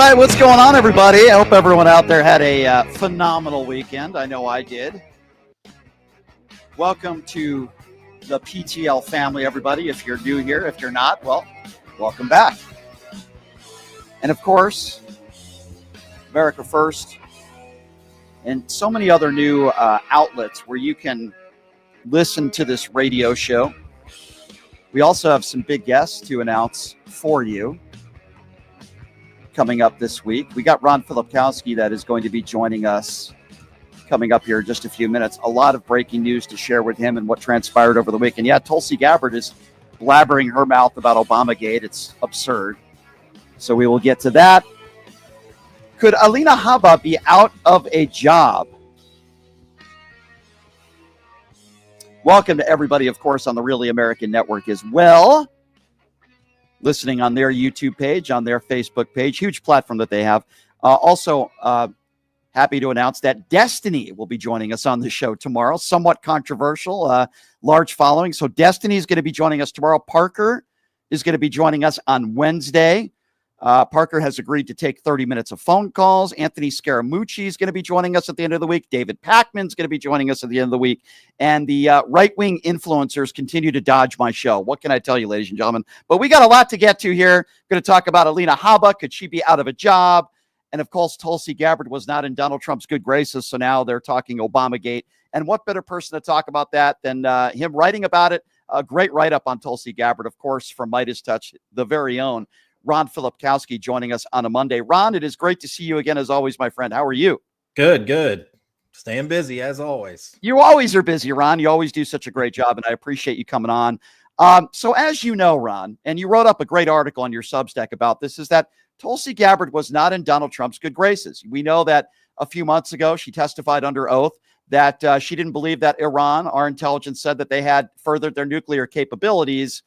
right, what's going on, everybody? I hope everyone out there had a phenomenal weekend. I know I did. Welcome to the PTL family, everybody. If you're new here, if you're not, well, welcome back. And of course, America First and so many other new outlets where you can listen to this radio show. We also have some big guests to announce for you coming up this week. We got Ron Filipkowski that is going to be joining us coming up here in just a few minutes. A lot of breaking news to share with him and what transpired over the weekend. Yeah, Tulsi Gabbard is blabbering her mouth about Obamagate. It's absurd. So we will get to that. Could Alina Habba be out of a job? Welcome to everybody, of course, on the Really American Network as well. Listening on their YouTube page, on their Facebook page, huge platform that they have. Also, happy to announce that Destiny will be joining us on the show tomorrow. Somewhat controversial, large following. So Destiny is going to be joining us tomorrow. Parker is going to be joining us on Wednesday. Parker has agreed to take 30 minutes of phone calls. Anthony Scaramucci is going to be joining us at the end of the week. David Pakman is going to be joining us at the end of the week. And the right-wing influencers continue to dodge my show. What can I tell you, ladies and gentlemen? But we got a lot to get to here. Going to talk about Alina Habba. Could she be out of a job? And, of course, Tulsi Gabbard was not in Donald Trump's good graces, so now they're talking Obamagate. And what better person to talk about that than him writing about it? A great write-up on Tulsi Gabbard, of course, from Midas Touch, the very own Ron Filipkowski joining us on a Monday. Ron, it is great to see you again, as always, my friend. How are you? Good. Staying busy, as always. You always are busy, Ron. You always do such a great job, and I appreciate you coming on. So as you know, Ron, and you wrote up a great article on your Substack about this, is that Tulsi Gabbard was not in Donald Trump's good graces. We know that a few months ago, she testified under oath that she didn't believe that Iran, our intelligence said that they had furthered their nuclear capabilities.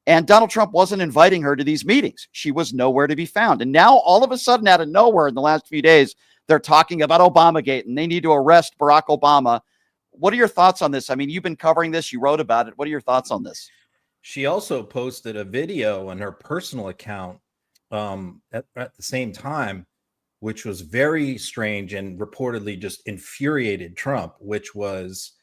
And Donald Trump wasn't inviting her to these meetings. She was nowhere to be found. And now, all of a sudden, out of nowhere, in the last few days, they're talking about Obamagate and they need to arrest Barack Obama. What are your thoughts on this? I mean, you've been covering this. You wrote about it. What are your thoughts on this? She also posted a video on her personal account at the same time, which was very strange and reportedly just infuriated Trump, which was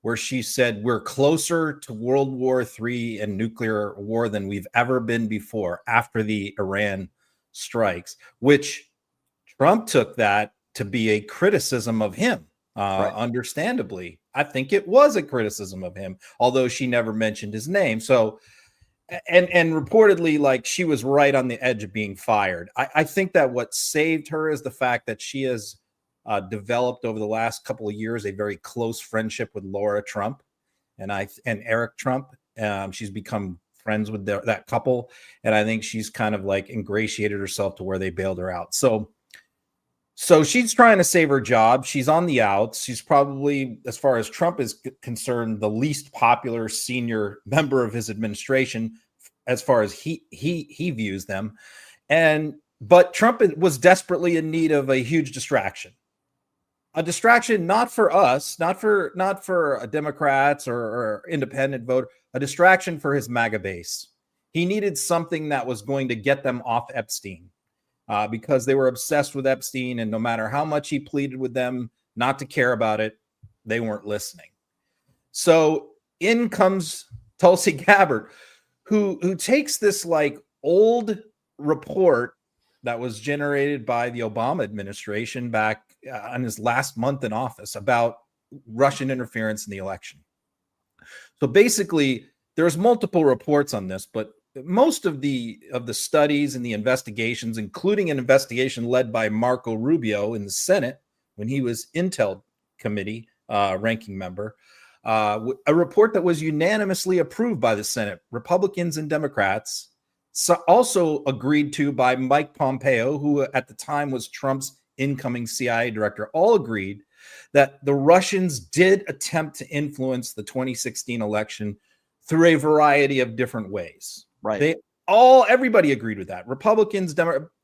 where she said, we're closer to World War III and nuclear war than we've ever been before after the Iran strikes, which Trump took that to be a criticism of him. Right. Understandably, I think it was a criticism of him, although she never mentioned his name. So, and reportedly, like, she was right on the edge of being fired. I think that what saved her is the fact that she has developed over the last couple of years a very close friendship with Laura Trump and Eric Trump. She's become friends with that couple, and I think she's kind of like ingratiated herself to where they bailed her out. So she's trying to save her job. She's on the outs. She's probably, as far as Trump is concerned, the least popular senior member of his administration, as far as he views them. But Trump was desperately in need of a huge distraction. A distraction not for us, not for Democrats or independent vote, a distraction for his MAGA base. He needed something that was going to get them off Epstein because they were obsessed with Epstein, and no matter how much he pleaded with them not to care about it, they weren't listening. So in comes Tulsi Gabbard, who takes this like old report that was generated by the Obama administration back on his last month in office about Russian interference in the election. So basically, there's multiple reports on this, but most of the studies and the investigations, including an investigation led by Marco Rubio in the Senate when he was Intel Committee ranking member, a report that was unanimously approved by the Senate, Republicans and Democrats, also agreed to by Mike Pompeo, who at the time was Trump's incoming CIA director, all agreed that the Russians did attempt to influence the 2016 election through a variety of different ways. Right. Everybody agreed with that. Republicans,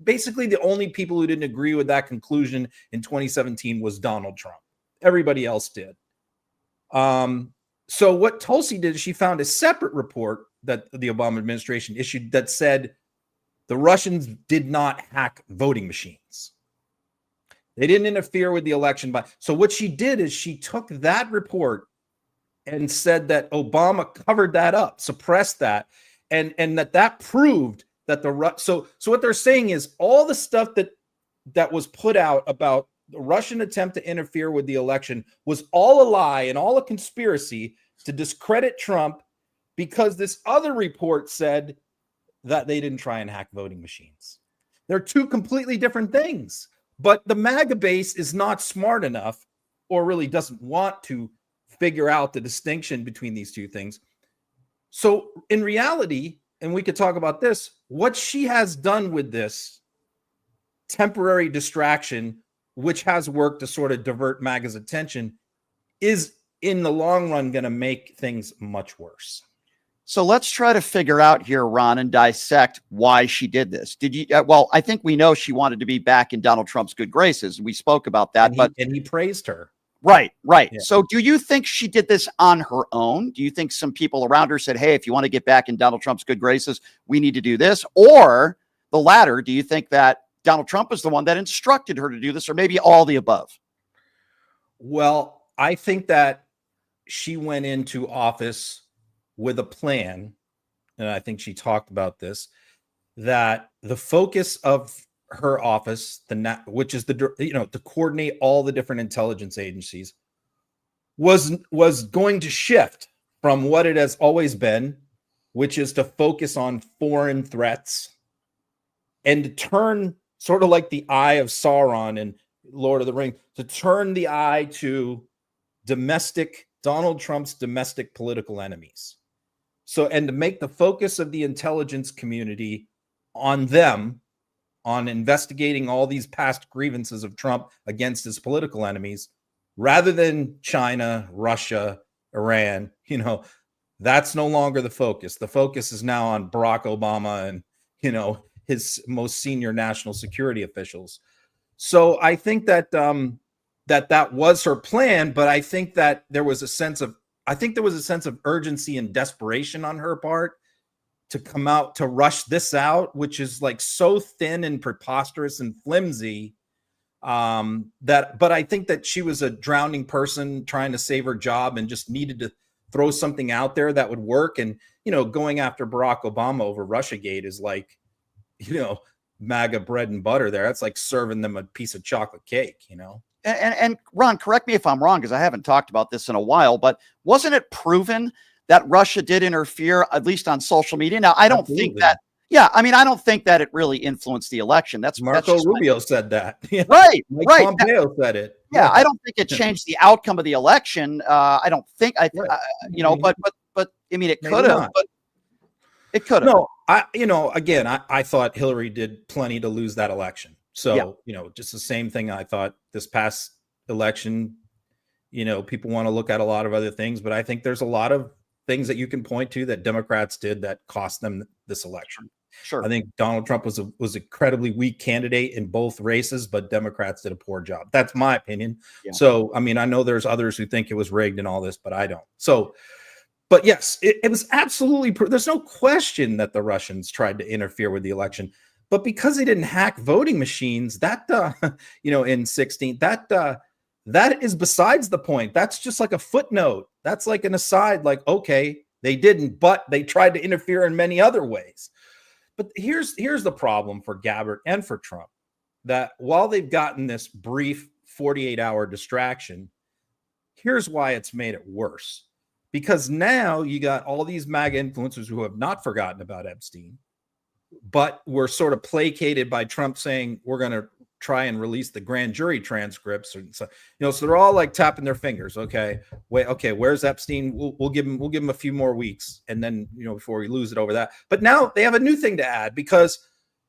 basically the only people who didn't agree with that conclusion in 2017 was Donald Trump. Everybody else did. So what Tulsi did is she found a separate report that the Obama administration issued that said the Russians did not hack voting machines. They didn't interfere with the election. So what she did is she took that report and said that Obama covered that up, suppressed that, and that proved that so what they're saying is all the stuff that was put out about the Russian attempt to interfere with the election was all a lie and all a conspiracy to discredit Trump, because this other report said that they didn't try and hack voting machines. They're two completely different things. But the MAGA base is not smart enough, or really doesn't want to figure out the distinction between these two things. So in reality, and we could talk about this, what she has done with this temporary distraction, which has worked to sort of divert MAGA's attention, is in the long run going to make things much worse. So let's try to figure out here, Ron, and dissect why she did this. Did you? Well, I think we know she wanted to be back in Donald Trump's good graces. We spoke about that, and he praised her. Right. Yeah. So do you think she did this on her own? Do you think some people around her said, hey, if you want to get back in Donald Trump's good graces, we need to do this? Or the latter, do you think that Donald Trump is the one that instructed her to do this, or maybe all the above? Well, I think that she went into office with a plan, and I think she talked about this, that the focus of her office, which is to coordinate all the different intelligence agencies, was going to shift from what it has always been, which is to focus on foreign threats, and to turn, sort of like the eye of Sauron in Lord of the Rings, to turn the eye to Donald Trump's domestic political enemies. So, and to make the focus of the intelligence community on them, on investigating all these past grievances of Trump against his political enemies, rather than China, Russia, Iran. That's no longer the focus. The focus is now on Barack Obama and, his most senior national security officials. So I think that that was her plan, but I think that there was a sense of urgency and desperation on her part to come out, to rush this out, which is like so thin and preposterous and flimsy, but I think that she was a drowning person trying to save her job and just needed to throw something out there that would work. And, going after Barack Obama over Russiagate is like, MAGA bread and butter there. That's like serving them a piece of chocolate cake, And Ron, correct me if I'm wrong, because I haven't talked about this in a while, but wasn't it proven that Russia did interfere, at least on social media? Now, I don't think that, I don't think that it really influenced the election. That's Marco Rubio said that. Right. Mike Pompeo said it. Yeah, I don't think it changed the outcome of the election. I don't think, but I mean, it could have, but it could have. No, I thought Hillary did plenty to lose that election. So, just the same thing I thought this past election, people want to look at a lot of other things, but I think there's a lot of things that you can point to that Democrats did that cost them this election. Sure. I think Donald Trump was an incredibly weak candidate in both races, but Democrats did a poor job. That's my opinion. Yeah. So, I know there's others who think it was rigged and all this, but I don't. So, but yes, it was absolutely, there's no question that the Russians tried to interfere with the election. But because they didn't hack voting machines, that in 16, that is besides the point. That's just like a footnote. That's like an aside. Like, okay, they didn't, but they tried to interfere in many other ways. But here's the problem for Gabbard and for Trump, that while they've gotten this brief 48-hour distraction, here's why it's made it worse. Because now you got all these MAGA influencers who have not forgotten about Epstein, but were sort of placated by Trump saying, we're going to try and release the grand jury transcripts. And so, so they're all like tapping their fingers. Okay, where's Epstein? We'll give him a few more weeks. And then, before we lose it over that. But now they have a new thing to add, because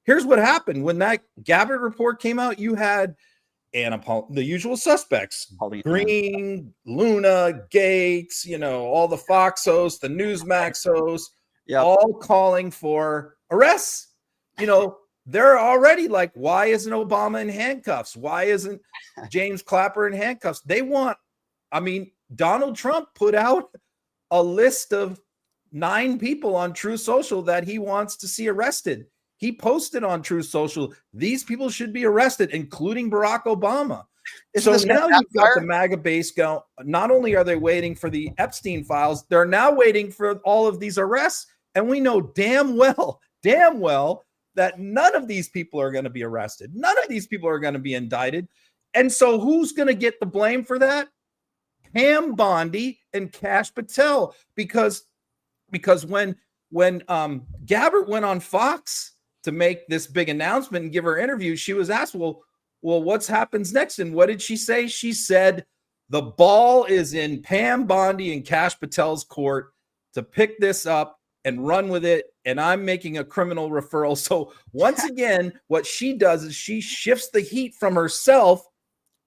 here's what happened. When that Gabbard report came out, you had the usual suspects, Green, Luna, Gates, all the Fox hosts, the Newsmax hosts, all calling for arrests. They're already like, why isn't Obama in handcuffs? Why isn't James Clapper in handcuffs? Donald Trump put out a list of 9 people on True Social that he wants to see arrested. he posted on True Social, these people should be arrested, including Barack Obama. So now you've got the MAGA base go. Not only are they waiting for the Epstein files, they're now waiting for all of these arrests. And we know damn well that none of these people are going to be arrested. None of these people are going to be indicted. And so who's going to get the blame for that? Pam Bondi and Kash Patel, because when Gabbard went on Fox to make this big announcement and give her interview, she was asked, well, what happens next? And what did she say? She said, the ball is in Pam Bondi and Kash Patel's court to pick this up and run with it. And I'm making a criminal referral. So once again, what she does is she shifts the heat from herself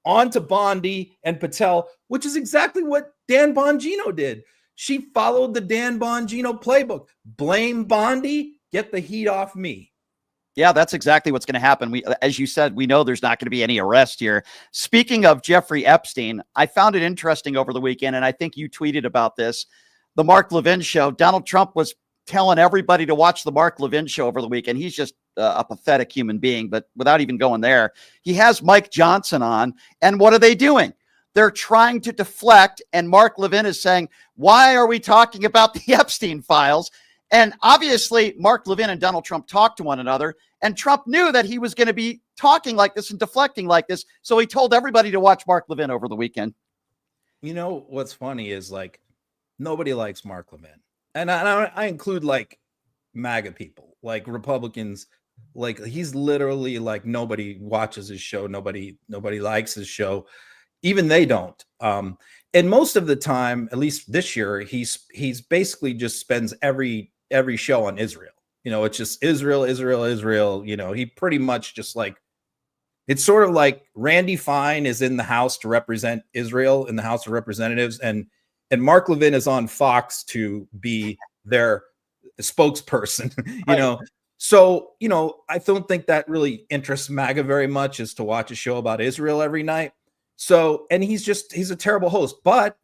onto Bondi and Patel, which is exactly what Dan Bongino did. She followed the Dan Bongino playbook. Blame Bondi, get the heat off me. Yeah, that's exactly what's going to happen. As you said, we know there's not going to be any arrest here. Speaking of Jeffrey Epstein, I found it interesting over the weekend, and I think you tweeted about this. The Mark Levin show. Donald Trump was telling everybody to watch the Mark Levin show over the weekend. He's just a pathetic human being, but without even going there, he has Mike Johnson on. And what are they doing? They're trying to deflect. And Mark Levin is saying, why are we talking about the Epstein files? And obviously, Mark Levin and Donald Trump talked to one another. And Trump knew that he was going to be talking like this and deflecting like this. So he told everybody to watch Mark Levin over the weekend. You know, what's funny is like nobody likes Mark Levin. And I include like MAGA people, like Republicans. Like he's literally like nobody watches his show. Nobody likes his show. Even they don't. And most of the time, at least this year, he's basically just spends every show on Israel. You know, it's just Israel. You know, he pretty much just like, it's sort of like Randy Fine is in the House to represent Israel in the House of Representatives, and Mark Levin is on Fox to be their spokesperson. You know, so you know, I don't think that really interests MAGA very much, is to watch a show about Israel every night. So, and he's a terrible host, but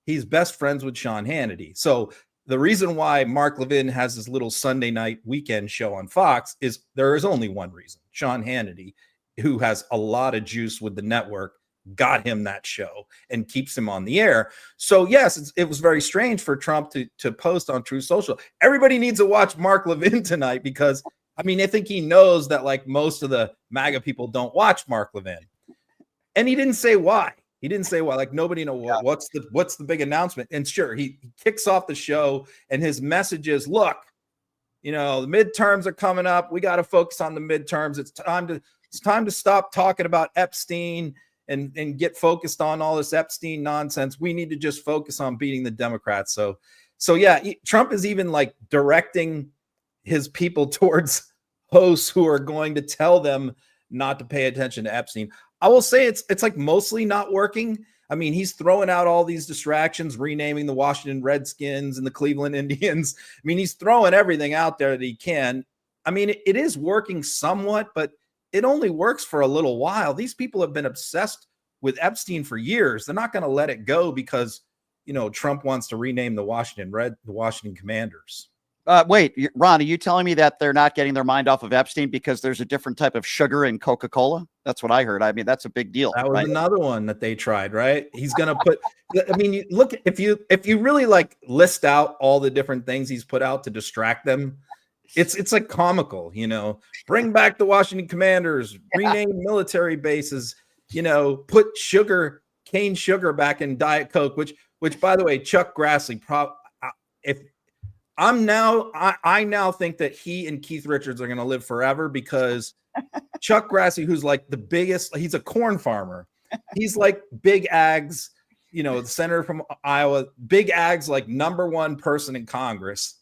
he's best friends with Sean Hannity. So the reason why Mark Levin has his little Sunday night weekend show on Fox is there is only one reason. Sean Hannity, who has a lot of juice with the network, got him that show and keeps him on the air. So yes, it was very strange for Trump to post on True Social, everybody needs to watch Mark Levin tonight, because I mean, I think he knows that like most of the MAGA people don't watch Mark Levin. And he didn't say why. He didn't say why. Like nobody knows what's the big announcement. And sure, he kicks off the show, and his message is, look, you know, the midterms are coming up. We got to focus on the midterms. It's time to stop talking about Epstein and get focused on all this Epstein nonsense. We need to just focus on beating the Democrats. So yeah, Trump is even like directing his people towards hosts who are going to tell them not to pay attention to Epstein. I will say it's like mostly not working. I mean, he's throwing out all these distractions, renaming the Washington Redskins and the Cleveland Indians. I mean, he's throwing everything out there that he can. I mean, it is working somewhat, but it only works for a little while. These people have been obsessed with Epstein for years. They're not going to let it go because, you know, Trump wants to rename the Washington Commanders. Wait, Ron, are you telling me that they're not getting their mind off of Epstein because there's a different type of sugar in Coca-Cola? That's what I heard. I mean, that's a big deal. That was another one that they tried, right? He's going to put, I mean, you look, if you really like list out all the different things he's put out to distract them, it's like comical, you know, bring back the Washington Commanders, rename military bases, you know, put cane sugar back in Diet Coke, which by the way, Chuck Grassley, I now think that he and Keith Richards are going to live forever, because Chuck Grassley, who's like the biggest, he's a corn farmer. He's like Big Ag's, you know, the senator from Iowa, Big Ag's like number one person in Congress.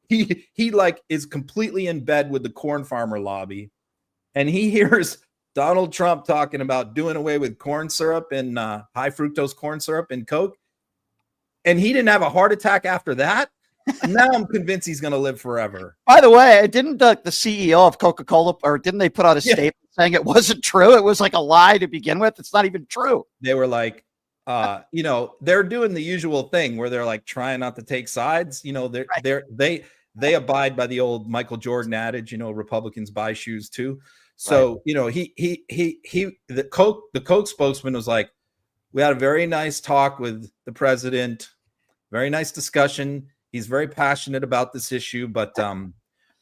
He like is completely in bed with the corn farmer lobby. And he hears Donald Trump talking about doing away with corn syrup and high fructose corn syrup and Coke. And he didn't have a heart attack after that. Now I'm convinced he's going to live forever. By the way, didn't the CEO of Coca-Cola, or didn't they put out a statement saying it wasn't true? It was like a lie to begin with. It's not even true. They were like, you know, they're doing the usual thing where they're like trying not to take sides. You know, they they abide by the old Michael Jordan adage, Republicans buy shoes too. So, the Coke spokesman was like, we had a very nice talk with the president, very nice discussion. He's very passionate about this issue, but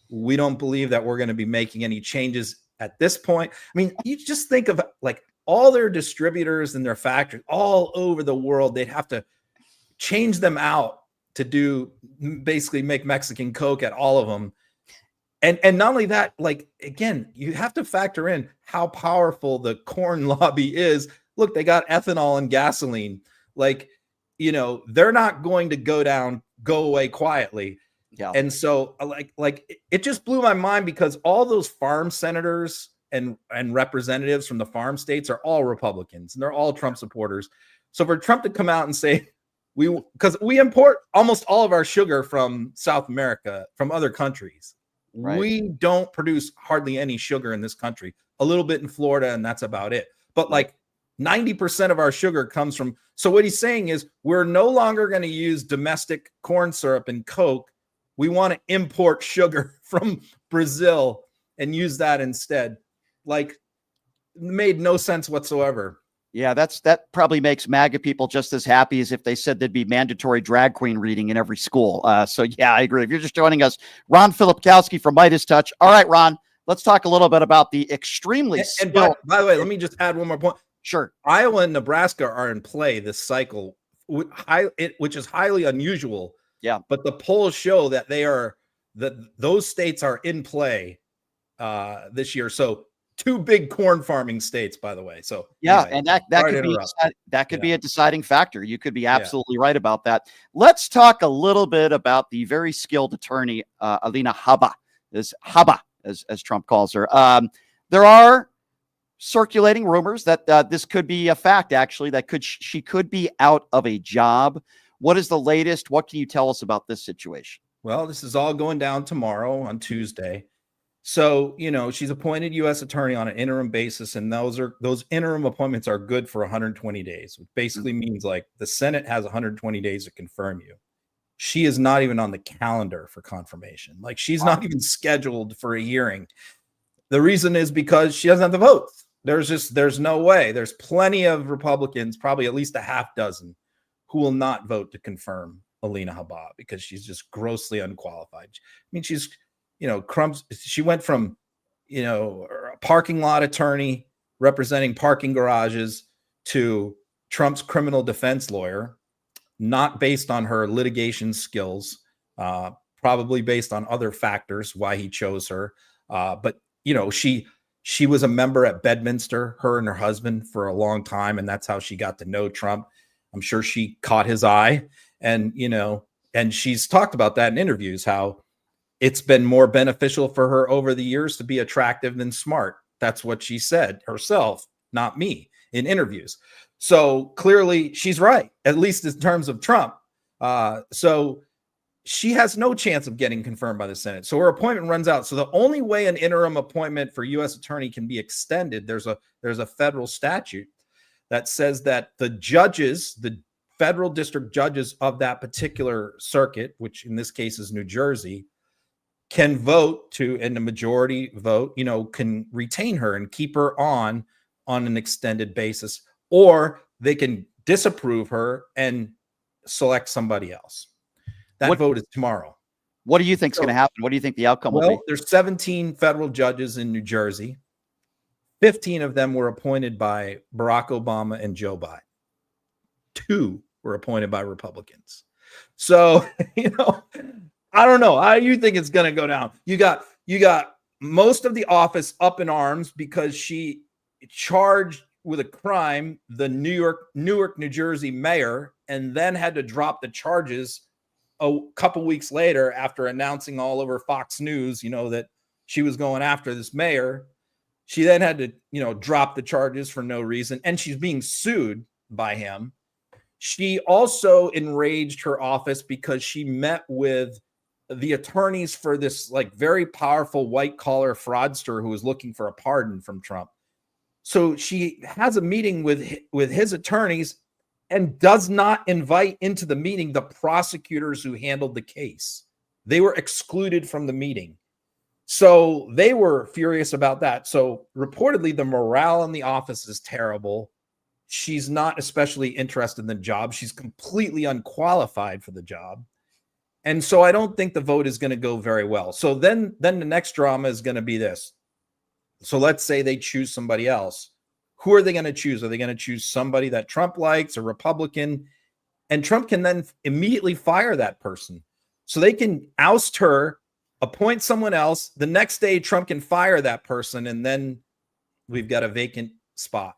we don't believe that we're going to be making any changes at this point. I mean, you just think of like all their distributors and their factories all over the world. They'd have to change them out to basically make Mexican Coke at all of them. And not only that, like, again, you have to factor in how powerful the corn lobby is. Look, they got ethanol and gasoline. Like, they're not going to go away quietly. Yeah. And so like it just blew my mind because all those farm senators and representatives from the farm states are all Republicans and they're all Trump supporters. So for Trump to come out and say, because we import almost all of our sugar from South America, from other countries. Right. We don't produce hardly any sugar in this country, a little bit in Florida, and that's about it. But like 90% of our sugar comes from. So what he's saying is we're no longer going to use domestic corn syrup and Coke. We want to import sugar from Brazil and use that instead. Like, made no sense whatsoever. Yeah, that probably makes MAGA people just as happy as if they said there'd be mandatory drag queen reading in every school. So yeah, I agree. If you're just joining us, Ron Filipkowski from Midas Touch. All right, Ron, let's talk a little bit about the extremely. And by the way, let me just add one more point. Sure. Iowa and Nebraska are in play this cycle, which is highly unusual. Yeah, but the polls show that those states are in play this year. So 2 big corn farming states, by the way. So yeah, anyway, and that could be a deciding factor. You could be absolutely right about that. Let's talk a little bit about the very skilled attorney, Alina Habba, as Trump calls her. There are circulating rumors that this could be a fact, actually, that she could be out of a job. What is the latest? What can you tell us about this situation? Well, this is all going down tomorrow on Tuesday. So, she's appointed U.S. attorney on an interim basis, and those interim appointments are good for 120 days, which basically means like the Senate has 120 days to confirm you. She is not even on the calendar for confirmation. Like, she's not even scheduled for a hearing. The reason is because she doesn't have the votes. There's no way. There's plenty of Republicans, probably at least a half dozen, who will not vote to confirm Alina Habba because she's just grossly unqualified. I mean, she's, she went from, a parking lot attorney representing parking garages to Trump's criminal defense lawyer, not based on her litigation skills, probably based on other factors why he chose her. But, she was a member at Bedminster, her and her husband, for a long time, and that's how she got to know Trump. I'm sure she caught his eye, and she's talked about that in interviews, how it's been more beneficial for her over the years to be attractive than smart. That's what she said herself, not me, in interviews. So clearly she's right, at least in terms of Trump. So she has no chance of getting confirmed by the Senate. So her appointment runs out. So the only way an interim appointment for U.S. attorney can be extended, there's a federal statute that says that the judges, the federal district judges of that particular circuit, which in this case is New Jersey, can vote to, in a majority vote, can retain her and keep her on an extended basis, or they can disapprove her and select somebody else. That vote is tomorrow. What do you think is going to happen? What do you think the outcome will be? There's 17 federal judges in New Jersey. 15 of them were appointed by Barack Obama and Joe Biden. 2 were appointed by Republicans. So, I don't know. How do you think it's going to go down? You got most of the office up in arms because she charged with a crime the Newark, New Jersey mayor, and then had to drop the charges a couple weeks later after announcing all over Fox News, that she was going after this mayor. She then had to, drop the charges for no reason, and she's being sued by him. She also enraged her office because she met with the attorneys for this very powerful white collar fraudster who was looking for a pardon from Trump. So she has a meeting with his attorneys and does not invite into the meeting the prosecutors who handled the case. they were excluded from the meeting. So they were furious about that. So reportedly, the morale in the office is terrible. She's not especially interested in the job. She's completely unqualified for the job. And so I don't think the vote is going to go very well. So then the next drama is going to be this. So let's say they choose somebody else. Who are they going to choose? Are they going to choose somebody that Trump likes, a Republican? And Trump can then immediately fire that person. So they can oust her, appoint someone else. The next day, Trump can fire that person. And then we've got a vacant spot.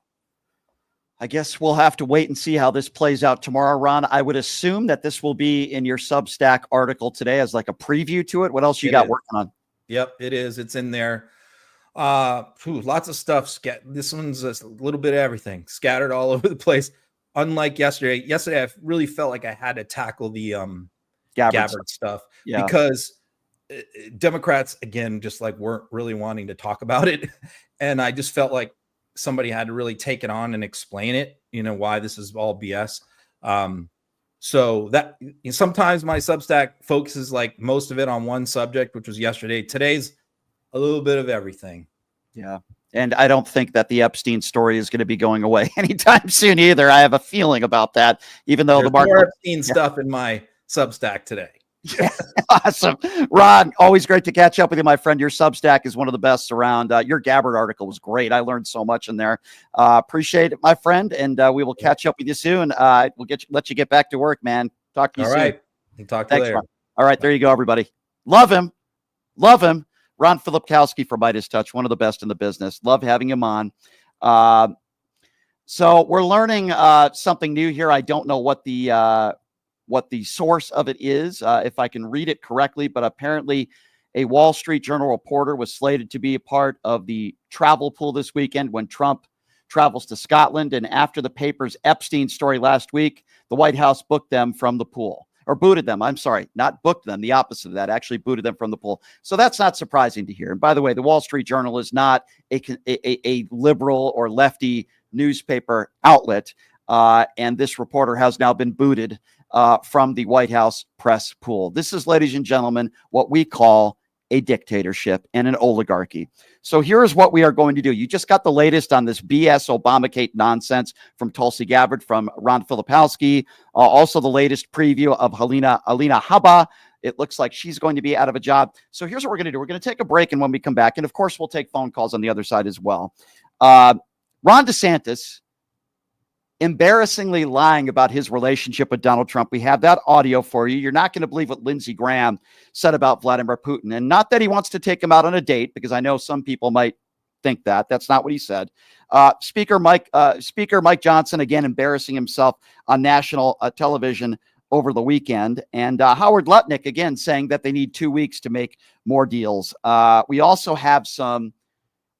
I guess we'll have to wait and see how this plays out tomorrow, Ron. I would assume that this will be in your Substack article today as like a preview to it. What else you got working on? Yep, it is. It's in there. Lots of stuff. This one's a little bit of everything scattered all over the place. Unlike yesterday. Yesterday, I really felt like I had to tackle the Gabbard stuff because Democrats, again, just like weren't really wanting to talk about it. And I just felt like somebody had to really take it on and explain it, why this is all BS. So that sometimes my Substack focuses like most of it on one subject, which was yesterday. Today's a little bit of everything. Yeah. And I don't think that the Epstein story is going to be going away anytime soon either. I have a feeling about that, even though there's more Epstein stuff in my Substack today. Yeah, awesome. Ron, always great to catch up with you, my friend. Your Substack is one of the best around. Your Gabbard article was great. I learned so much in there. Appreciate it, my friend. And we will catch up with you soon. We'll let you get back to work, man. Talk to you soon. All right. We'll talk to you later. Ron. All right. There you go, everybody. Love him. Love him. Ron Filipkowski from Midas Touch, one of the best in the business. Love having him on. So we're learning something new here. I don't know what the source of it is, if I can read it correctly, but apparently a Wall Street Journal reporter was slated to be a part of the travel pool this weekend when Trump travels to Scotland. And after the paper's Epstein story last week, the White House booked them from the pool. Or booted them. I'm sorry, not booked them. The opposite of that, actually booted them from the pool. So that's not surprising to hear. And by the way, the Wall Street Journal is not a liberal or lefty newspaper outlet. And this reporter has now been booted from the White House press pool. This is, ladies and gentlemen, what we call a dictatorship and an oligarchy. So here's what we are going to do. You just got the latest on this BS Obamagate nonsense from Tulsi Gabbard, from Ron Filipkowski. Also the latest preview of Alina Habba. It looks like she's going to be out of a job. So here's what we're going to do. We're going to take a break, and when we come back, and of course we'll take phone calls on the other side as well. Ron DeSantis embarrassingly lying about his relationship with Donald Trump. We have that audio for you. You're not going to believe what Lindsey Graham said about Vladimir Putin. And not that he wants to take him out on a date, because I know some people might think that. That's not what he said. Speaker Mike Johnson, again, embarrassing himself on national television over the weekend. And Howard Lutnik, again, saying that they need 2 weeks to make more deals. We also have some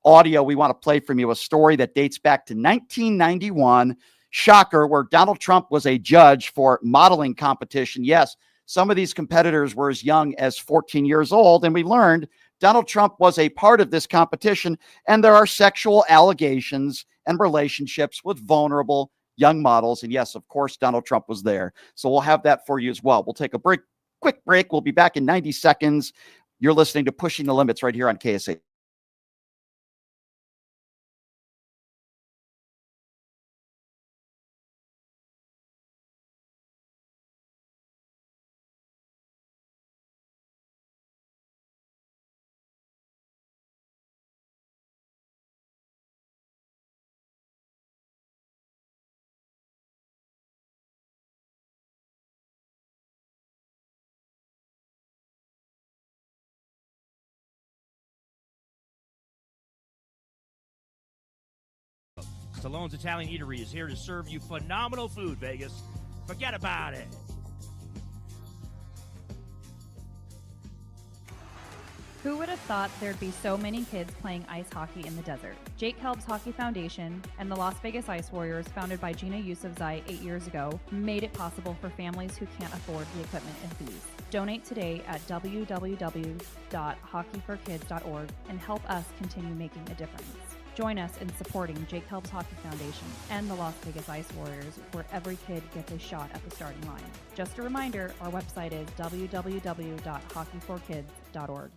audio we want to play from you, a story that dates back to 1991. Shocker, where Donald Trump was a judge for modeling competition. Yes, some of these competitors were as young as 14 years old, and we learned Donald Trump was a part of this competition, and there are sexual allegations and relationships with vulnerable young models. And yes, of course, Donald Trump was there. So we'll have that for you as well. We'll take a quick break. We'll be back in 90 seconds. You're listening to Pushing the Limits right here on KSA. Stallone's Italian Eatery is here to serve you phenomenal food, Vegas. Forget about it. Who would have thought there'd be so many kids playing ice hockey in the desert? Jake Helb's Hockey Foundation and the Las Vegas Ice Warriors, founded by Gina Yousafzai 8 years ago, made it possible for families who can't afford the equipment and fees. Donate today at www.hockeyforkids.org and help us continue making a difference. Join us in supporting Jake Helps Hockey Foundation and the Las Vegas Ice Warriors, where every kid gets a shot at the starting line. Just a reminder, our website is www.hockeyforkids.org.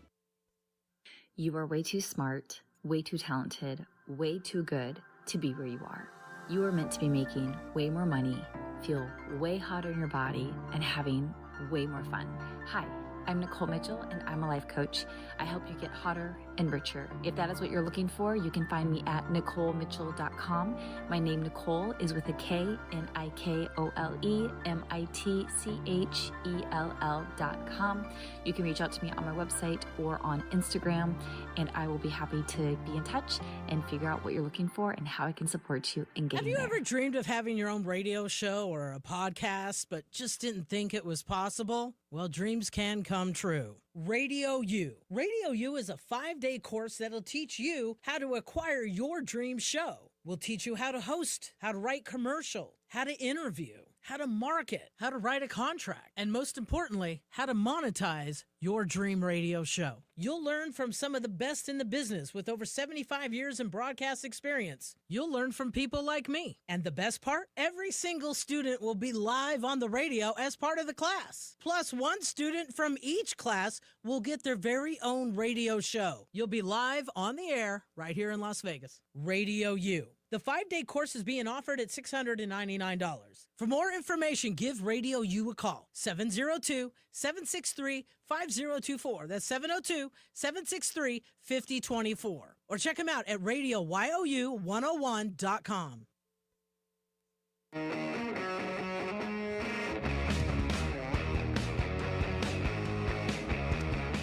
You are way too smart, way too talented, way too good to be where you are. You are meant to be making way more money, feel way hotter in your body, and having way more fun. Hi, I'm Nicole Mitchell, and I'm a life coach. I help you get hotter and richer. If that is what you're looking for, you can find me at NicoleMitchell.com. My name, Nicole, is with a K, NicoleMitchell.com. You can reach out to me on my website or on Instagram, and I will be happy to be in touch and figure out what you're looking for and how I can support you in getting there. Have you ever dreamed of having your own radio show or a podcast, but just didn't think it was possible? Well, dreams can come true. Radio U. Radio U is a 5-day course that'll teach you how to acquire your dream show. We'll teach you how to host, how to write commercial, how to interview, how to market, how to write a contract, and most importantly, how to monetize your dream radio show. You'll learn from some of the best in the business with over 75 years in broadcast experience. You'll learn from people like me. And the best part? Every single student will be live on the radio as part of the class. Plus, one student from each class will get their very own radio show. You'll be live on the air right here in Las Vegas. Radio U. The 5-day course is being offered at $699. For more information, give Radio U a call. 702-763-5024. That's 702-763-5024. Or check them out at RadioYOU101.com.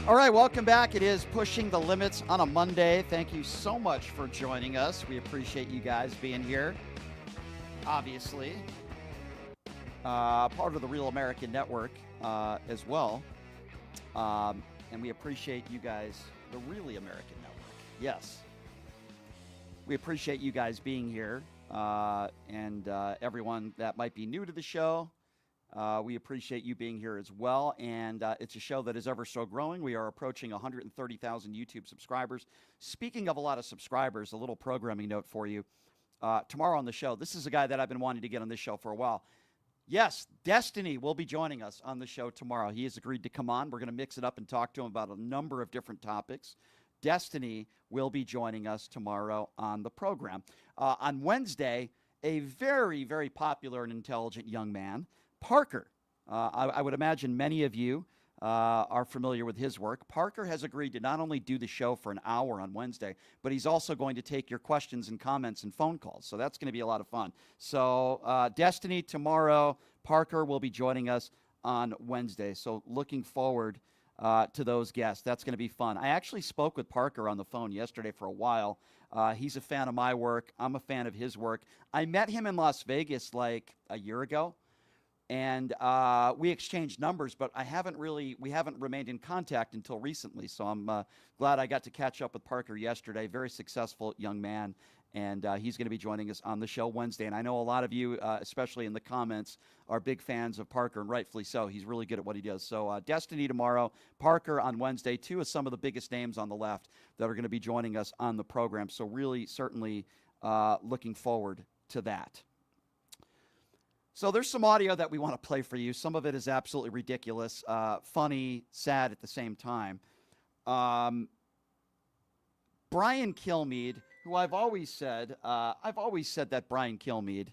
All right, welcome back. It is Pushing the Limits on a Monday. Thank you so much for joining us. We appreciate you guys being here. Obviously, part of the Real American Network as well. And we appreciate you guys, the Really American Network. Yes. We appreciate you guys being here and everyone that might be new to the show. We appreciate you being here as well, and it's a show that is ever so growing. We are approaching 130,000 YouTube subscribers. Speaking of a lot of subscribers, a little programming note for you. Tomorrow on the show, this is a guy that I've been wanting to get on this show for a while. Yes, Destiny will be joining us on the show tomorrow. He has agreed to come on. We're going to mix it up and talk to him about a number of different topics. Destiny will be joining us tomorrow on the program. On Wednesday, a very, very popular and intelligent young man, Parker. I would imagine many of you are familiar with his work. Parker has agreed to not only do the show for an hour on Wednesday, but he's also going to take your questions and comments and phone calls. So that's going to be a lot of fun. So Destiny tomorrow, Parker will be joining us on Wednesday. So looking forward to those guests. That's going to be fun. I actually spoke with Parker on the phone yesterday for a while. He's a fan of my work. I'm a fan of his work. I met him in Las Vegas like a year ago. And we exchanged numbers, but we haven't remained in contact until recently. So I'm glad I got to catch up with Parker yesterday. Very successful young man, and he's going to be joining us on the show Wednesday. And I know a lot of you, especially in the comments, are big fans of Parker, and rightfully so. He's really good at what he does. So Destiny tomorrow, Parker on Wednesday, two of some of the biggest names on the left that are going to be joining us on the program. So really, certainly looking forward to that. So there's some audio that we want to play for you. Some of it is absolutely ridiculous, funny, sad at the same time. Brian Kilmeade, who I've always said that Brian Kilmeade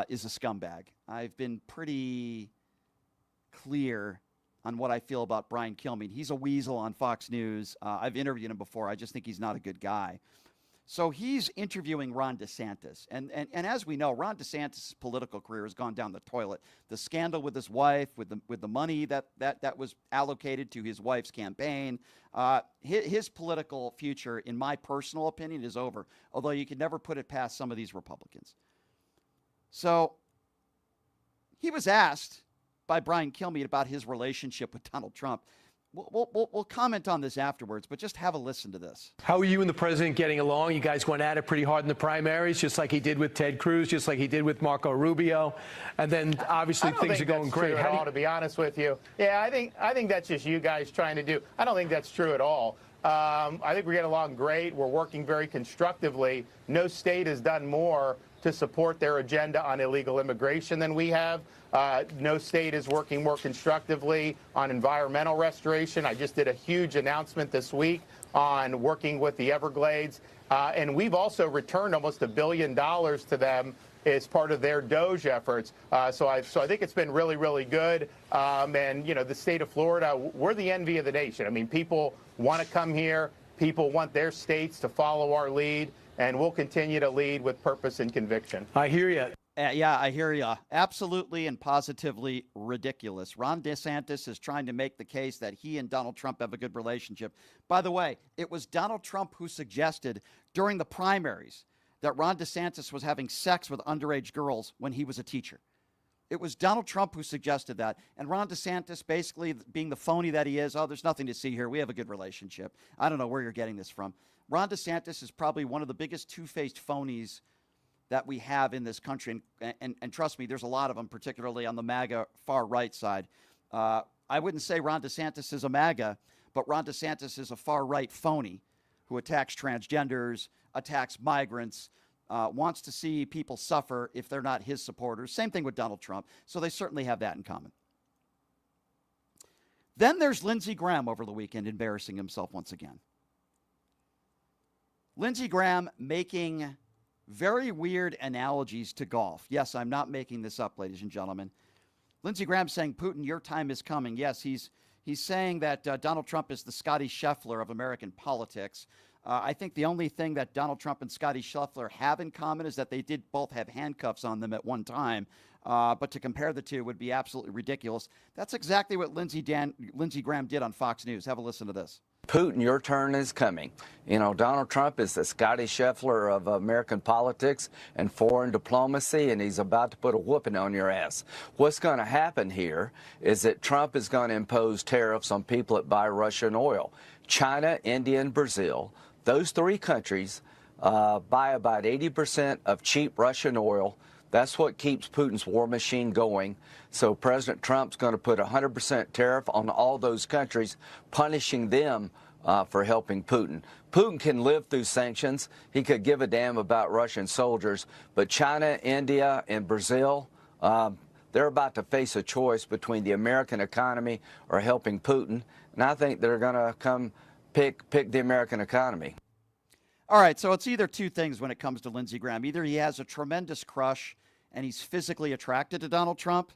is a scumbag. I've been pretty clear on what I feel about Brian Kilmeade. He's a weasel on Fox News. I've interviewed him before. I just think he's not a good guy. So he's interviewing Ron DeSantis. And as we know, Ron DeSantis' political career has gone down the toilet. The scandal with his wife, with the money that was allocated to his wife's campaign, his political future, in my personal opinion, is over. Although you could never put it past some of these Republicans. So he was asked by Brian Kilmeade about his relationship with Donald Trump. We'll comment on this afterwards, but just have a listen to this. How are you and the president getting along? You guys went at it pretty hard in the primaries, just like he did with Ted Cruz, just like he did with Marco Rubio. And then obviously things are going great. To be honest with you. Yeah, I think that's just you guys trying to do. I don't think that's true at all. I think we get along great. We're working very constructively. No state has done more to support their agenda on illegal immigration than we have. No state is working more constructively on environmental restoration. I just did a huge announcement this week on working with the Everglades. And we've also returned almost $1 billion to them as part of their DOGE efforts. So I think it's been really, really good. And, you know, the state of Florida, we're the envy of the nation. I mean, people want to come here. People want their states to follow our lead. And we'll continue to lead with purpose and conviction. I hear you. Yeah, I hear you. Absolutely and positively ridiculous. Ron DeSantis is trying to make the case that he and Donald Trump have a good relationship. By the way, it was Donald Trump who suggested during the primaries that Ron DeSantis was having sex with underage girls when he was a teacher. It was Donald Trump who suggested that. And Ron DeSantis, basically being the phony that he is, oh, there's nothing to see here. We have a good relationship. I don't know where you're getting this from. Ron DeSantis is probably one of the biggest two-faced phonies that we have in this country. And trust me, there's a lot of them, particularly on the MAGA far right side. I wouldn't say Ron DeSantis is a MAGA, but Ron DeSantis is a far right phony who attacks transgenders, attacks migrants, wants to see people suffer if they're not his supporters. Same thing with Donald Trump. So they certainly have that in common. Then there's Lindsey Graham over the weekend embarrassing himself once again. Lindsey Graham making very weird analogies to golf. Yes, I'm not making this up, ladies and gentlemen. Lindsey Graham saying, Putin, your time is coming. Yes, he's saying that Donald Trump is the Scotty Scheffler of American politics. I think the only thing that Donald Trump and Scotty Scheffler have in common is that they did both have handcuffs on them at one time. But to compare the two would be absolutely ridiculous. That's exactly what Lindsey Graham did on Fox News. Have a listen to this. Putin, your turn is coming. You know, Donald Trump is the Scotty Scheffler of American politics and foreign diplomacy, and he's about to put a whooping on your ass. What's going to happen here is that Trump is going to impose tariffs on people that buy Russian oil. China, India, and Brazil, those three countries buy about 80% of cheap Russian oil. That's what keeps Putin's war machine going. So President Trump's going to put a 100% tariff on all those countries, punishing them for helping Putin. Putin can live through sanctions. He could give a damn about Russian soldiers. But China, India, and Brazil, they're about to face a choice between the American economy or helping Putin. And I think they're going to come pick the American economy. All right, so it's either two things when it comes to Lindsey Graham. Either he has a tremendous crush and he's physically attracted to Donald Trump,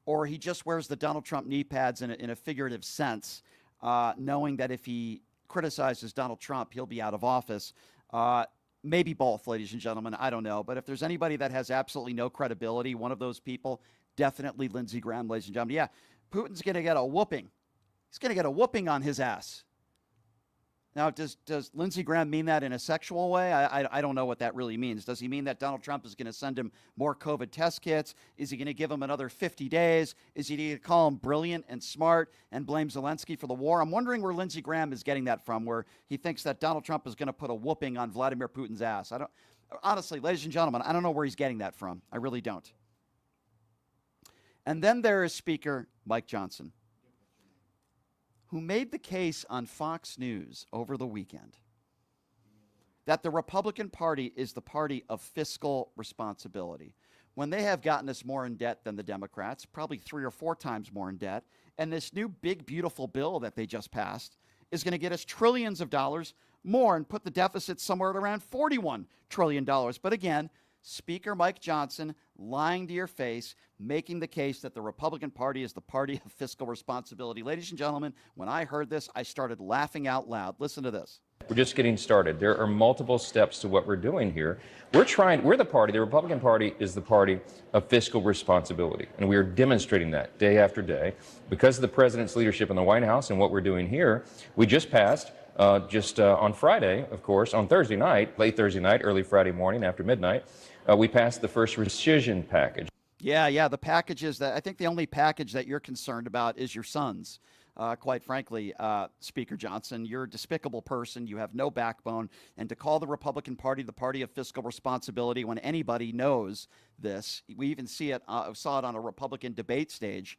or he just wears the Donald Trump knee pads in a figurative sense, knowing that if he criticizes Donald Trump, he'll be out of office. Maybe both, ladies and gentlemen. I don't know. But if there's anybody that has absolutely no credibility, one of those people, definitely Lindsey Graham, ladies and gentlemen. Yeah, Putin's going to get a whooping. He's going to get a whooping on his ass. Now, does Lindsey Graham mean that in a sexual way? I don't know what that really means. Does he mean that Donald Trump is going to send him more COVID test kits? Is he going to give him another 50 days? Is he going to call him brilliant and smart and blame Zelensky for the war? I'm wondering where Lindsey Graham is getting that from, where he thinks that Donald Trump is going to put a whooping on Vladimir Putin's ass. Honestly, ladies and gentlemen, I don't know where he's getting that from. I really don't. And then there is Speaker Mike Johnson, who made the case on Fox News over the weekend that the Republican Party is the party of fiscal responsibility, when they have gotten us more in debt than the Democrats, probably 3 or 4 times more in debt. And this new big, beautiful bill that they just passed is going to get us trillions of dollars more and put the deficit somewhere at around $41 trillion. But again, Speaker Mike Johnson lying to your face, making the case that the Republican Party is the party of fiscal responsibility. Ladies and gentlemen, when I heard this, I started laughing out loud. Listen to this. We're just getting started. There are multiple steps to what we're doing here. We're the Republican Party is the party of fiscal responsibility, and we are demonstrating that day after day. Because of the president's leadership in the White House and what we're doing here, we just passed on Friday, of course, on Thursday night, late Thursday night, early Friday morning after midnight, we passed the first rescission package. Yeah, the packages that I think the only package that you're concerned about is your son's. Quite frankly, Speaker Johnson, you're a despicable person. You have no backbone. And to call the Republican Party the party of fiscal responsibility when anybody knows this, we even saw it on a Republican debate stage.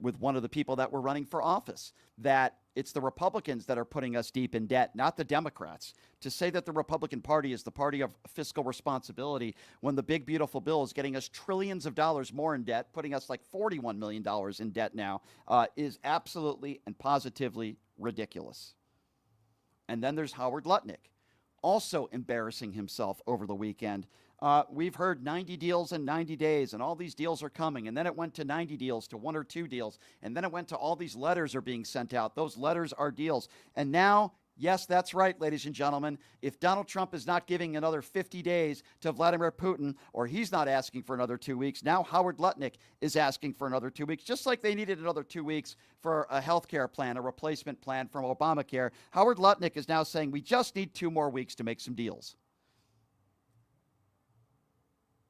with one of the people that were running for office, that it's the Republicans that are putting us deep in debt, not the Democrats. To say that the Republican Party is the party of fiscal responsibility when the big, beautiful bill is getting us trillions of dollars more in debt, putting us like $41 million in debt now, is absolutely and positively ridiculous. And then there's Howard Lutnik, also embarrassing himself over the weekend. We've heard 90 deals in 90 days, and all these deals are coming. And then it went to 90 deals to 1 or 2 deals. And then it went to all these letters are being sent out. Those letters are deals. And now, yes, that's right, ladies and gentlemen. If Donald Trump is not giving another 50 days to Vladimir Putin, or he's not asking for another 2 weeks, now Howard Lutnik is asking for another 2 weeks, just like they needed another 2 weeks for a health care plan, a replacement plan from Obamacare. Howard Lutnik is now saying we just need 2 more weeks to make some deals.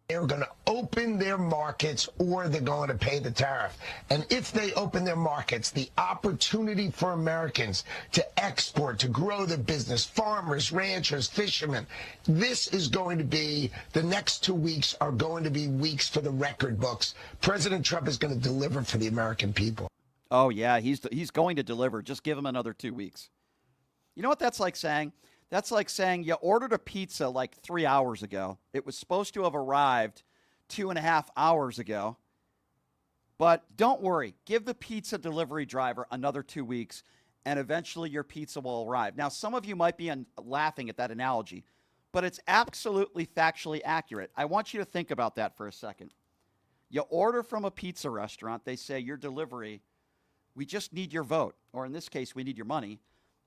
They're going to open their markets or they're going to pay the tariff. And if they open their markets, the opportunity for Americans to export, to grow their business, farmers, ranchers, fishermen, this is going to be, the next 2 weeks are going to be weeks for the record books. President Trump is going to deliver for the American people. Oh, yeah, he's going to deliver. Just give him another 2 weeks. You know what that's like saying? That's like saying you ordered a pizza like 3 hours ago. It was supposed to have arrived 2.5 hours ago. But don't worry. Give the pizza delivery driver another 2 weeks, and eventually your pizza will arrive. Now, some of you might be laughing at that analogy, but it's absolutely factually accurate. I want you to think about that for a second. You order from a pizza restaurant. They say, your delivery, we just need your vote. Or in this case, we need your money.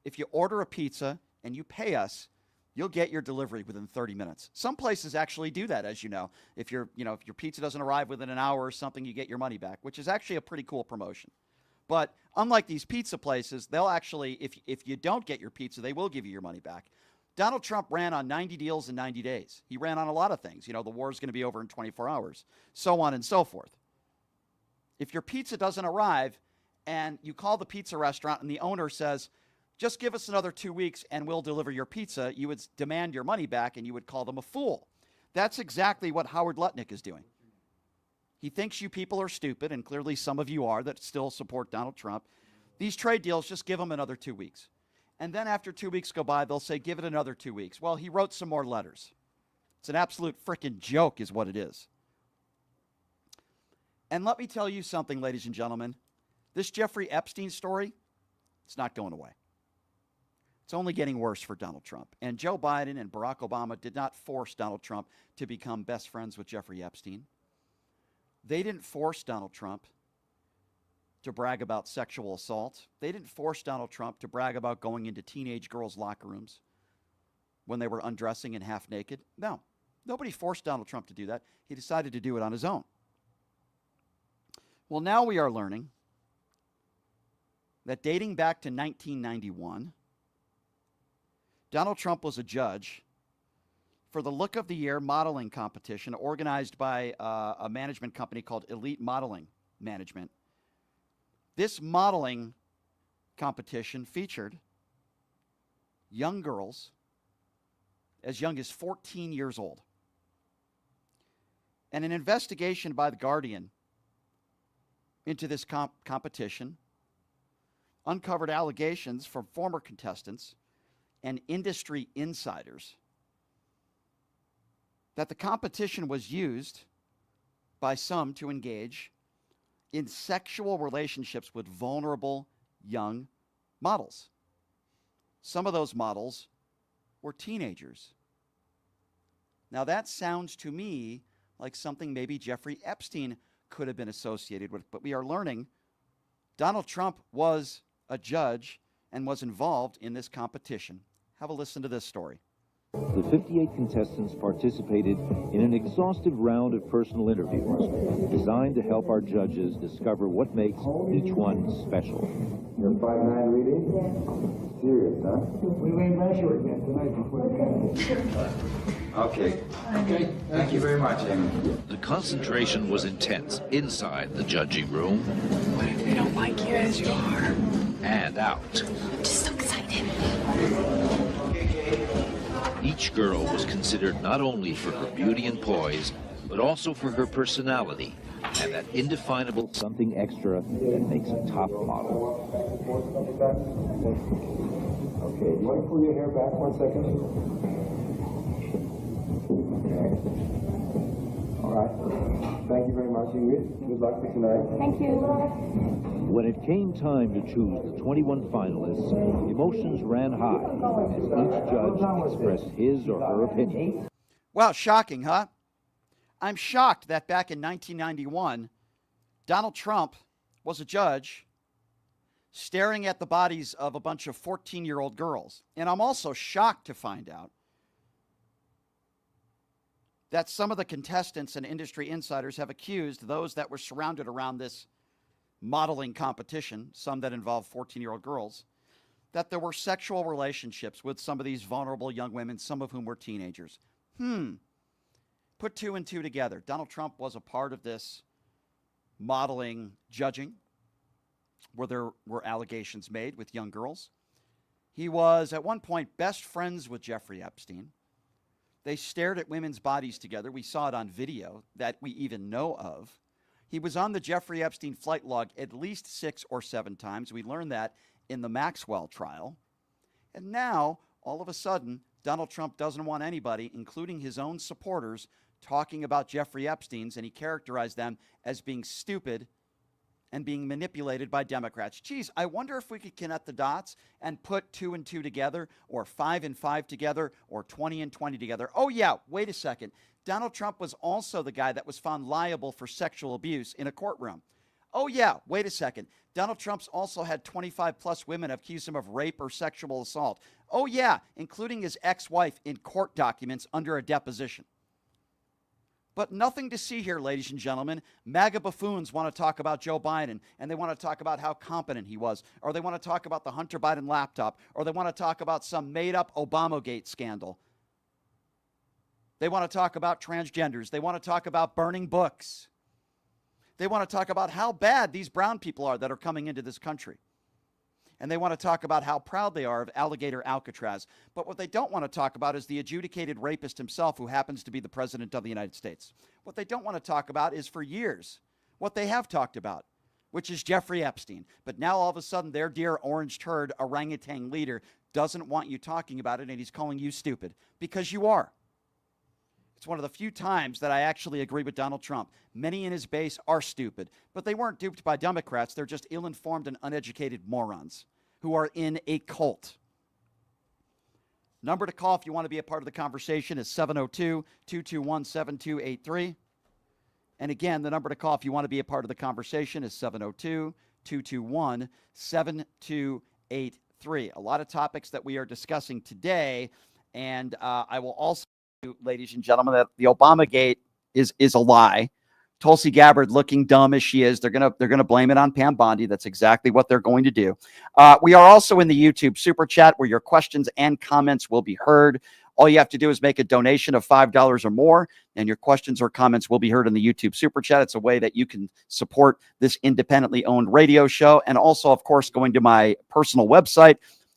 If you order a pizza and you pay us, you'll get your delivery within 30 minutes. Some places actually do that, as you know. If your pizza doesn't arrive within an hour or something, you get your money back, which is actually a pretty cool promotion. But unlike these pizza places, they'll actually, if you don't get your pizza, they will give you your money back. Donald Trump ran on 90 deals in 90 days. He ran on a lot of things. The war is going to be over in 24 hours, so on and so forth. If your pizza doesn't arrive and you call the pizza restaurant and the owner says, just give us another 2 weeks and we'll deliver your pizza, you would demand your money back and you would call them a fool. That's exactly what Howard Lutnik is doing. He thinks you people are stupid, and clearly some of you are that still support Donald Trump. These trade deals, just give them another 2 weeks. And then after 2 weeks go by, they'll say, give it another 2 weeks. Well, he wrote some more letters. It's an absolute freaking joke is what it is. And let me tell you something, ladies and gentlemen. This Jeffrey Epstein story, it's not going away. It's only getting worse for Donald Trump. And Joe Biden and Barack Obama did not force Donald Trump to become best friends with Jeffrey Epstein. They didn't force Donald Trump to brag about sexual assault. They didn't force Donald Trump to brag about going into teenage girls' locker rooms when they were undressing and half naked. No, nobody forced Donald Trump to do that. He decided to do it on his own. Well, now we are learning that dating back to 1991, Donald Trump was a judge for the Look of the Year modeling competition organized by a management company called Elite Modeling Management. This modeling competition featured young girls as young as 14 years old. And an investigation by The Guardian into this competition uncovered allegations from former contestants and industry insiders that the competition was used by some to engage in sexual relationships with vulnerable young models. Some of those models were teenagers. Now that sounds to me like something maybe Jeffrey Epstein could have been associated with, but we are learning Donald Trump was a judge and was involved in this competition. Have a listen to this story. The 58 contestants participated in an exhaustive round of personal interviews designed to help our judges discover what makes each one special. You're 5'9" reading? Serious, huh? We may measure again tonight before the game. Okay. Thank you very much, Amy. The concentration was intense inside the judging room. What if they don't like you as you are? And out. I'm just so excited. Each girl was considered not only for her beauty and poise, but also for her personality, and that indefinable something extra that makes a top model. Okay, you want to pull your hair back 1 second? Okay. All right. Thank you very much, Ingrid. Good luck for tonight. Thank you. When it came time to choose the 21 finalists, emotions ran high as each judge expressed his or her opinion. Wow, shocking, huh? I'm shocked that back in 1991, Donald Trump was a judge staring at the bodies of a bunch of 14-year-old girls. And I'm also shocked to find out that some of the contestants and industry insiders have accused those that were surrounded around this modeling competition, some that involved 14-year-old girls, that there were sexual relationships with some of these vulnerable young women, some of whom were teenagers. Put two and two together. Donald Trump was a part of this modeling judging where there were allegations made with young girls. He was at one point best friends with Jeffrey Epstein. They stared at women's bodies together. We saw it on video that we even know of. He was on the Jeffrey Epstein flight log at least 6 or 7 times. We learned that in the Maxwell trial. And now, all of a sudden, Donald Trump doesn't want anybody, including his own supporters, talking about Jeffrey Epstein's, and he characterized them as being stupid and being manipulated by Democrats. Geez, I wonder if we could connect the dots and put 2 and 2 together, or 5 and 5 together, or 20 and 20 together. Oh yeah, wait a second. Donald Trump was also the guy that was found liable for sexual abuse in a courtroom. Oh yeah, wait a second. Donald Trump's also had 25 plus women accuse him of rape or sexual assault. Oh yeah, including his ex-wife in court documents under a deposition. But nothing to see here, ladies and gentlemen. MAGA buffoons want to talk about Joe Biden, and they want to talk about how competent he was, or they want to talk about the Hunter Biden laptop, or they want to talk about some made-up Obamagate scandal. They want to talk about transgenders. They want to talk about burning books. They want to talk about how bad these brown people are that are coming into this country. And they want to talk about how proud they are of Alligator Alcatraz. But what they don't want to talk about is the adjudicated rapist himself, who happens to be the president of the United States. What they don't want to talk about is, for years, what they have talked about, which is Jeffrey Epstein. But now all of a sudden their dear orange turd orangutan leader doesn't want you talking about it, and he's calling you stupid, because you are. It's one of the few times that I actually agree with Donald Trump. Many in his base are stupid, but they weren't duped by Democrats. They're just ill-informed and uneducated morons who are in a cult. Number to call if you want to be a part of the conversation is 702-221-7283. And again, the number to call if you want to be a part of the conversation is 702-221-7283. A lot of topics that we are discussing today, and I will also, ladies and gentlemen, that the Obamagate is a lie. Tulsi Gabbard, looking dumb as she is, they're gonna blame it on Pam Bondi. That's exactly what they're going to do. We are also in the YouTube Super Chat, where your questions and comments will be heard. All you have to do is make a donation of $5 or more, and your questions or comments will be heard in the YouTube Super Chat. It's a way that you can support this independently owned radio show, and also, of course, going to my personal website,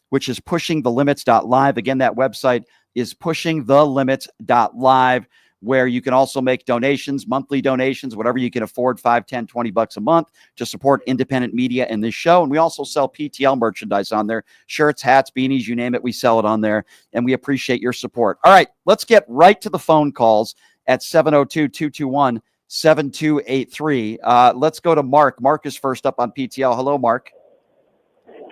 which is pushingthelimits.live. Again, that website is pushingthelimits.live, where you can also make donations, monthly donations, whatever you can afford, $5, $10, $20 a month to support independent media in this show. And we also sell PTL merchandise on there, shirts, hats, beanies, you name it, we sell it on there, and we appreciate your support. All right, let's get right to the phone calls at 702-221-7283. Let's go to Mark. Mark is first up on PTL. Hello, Mark.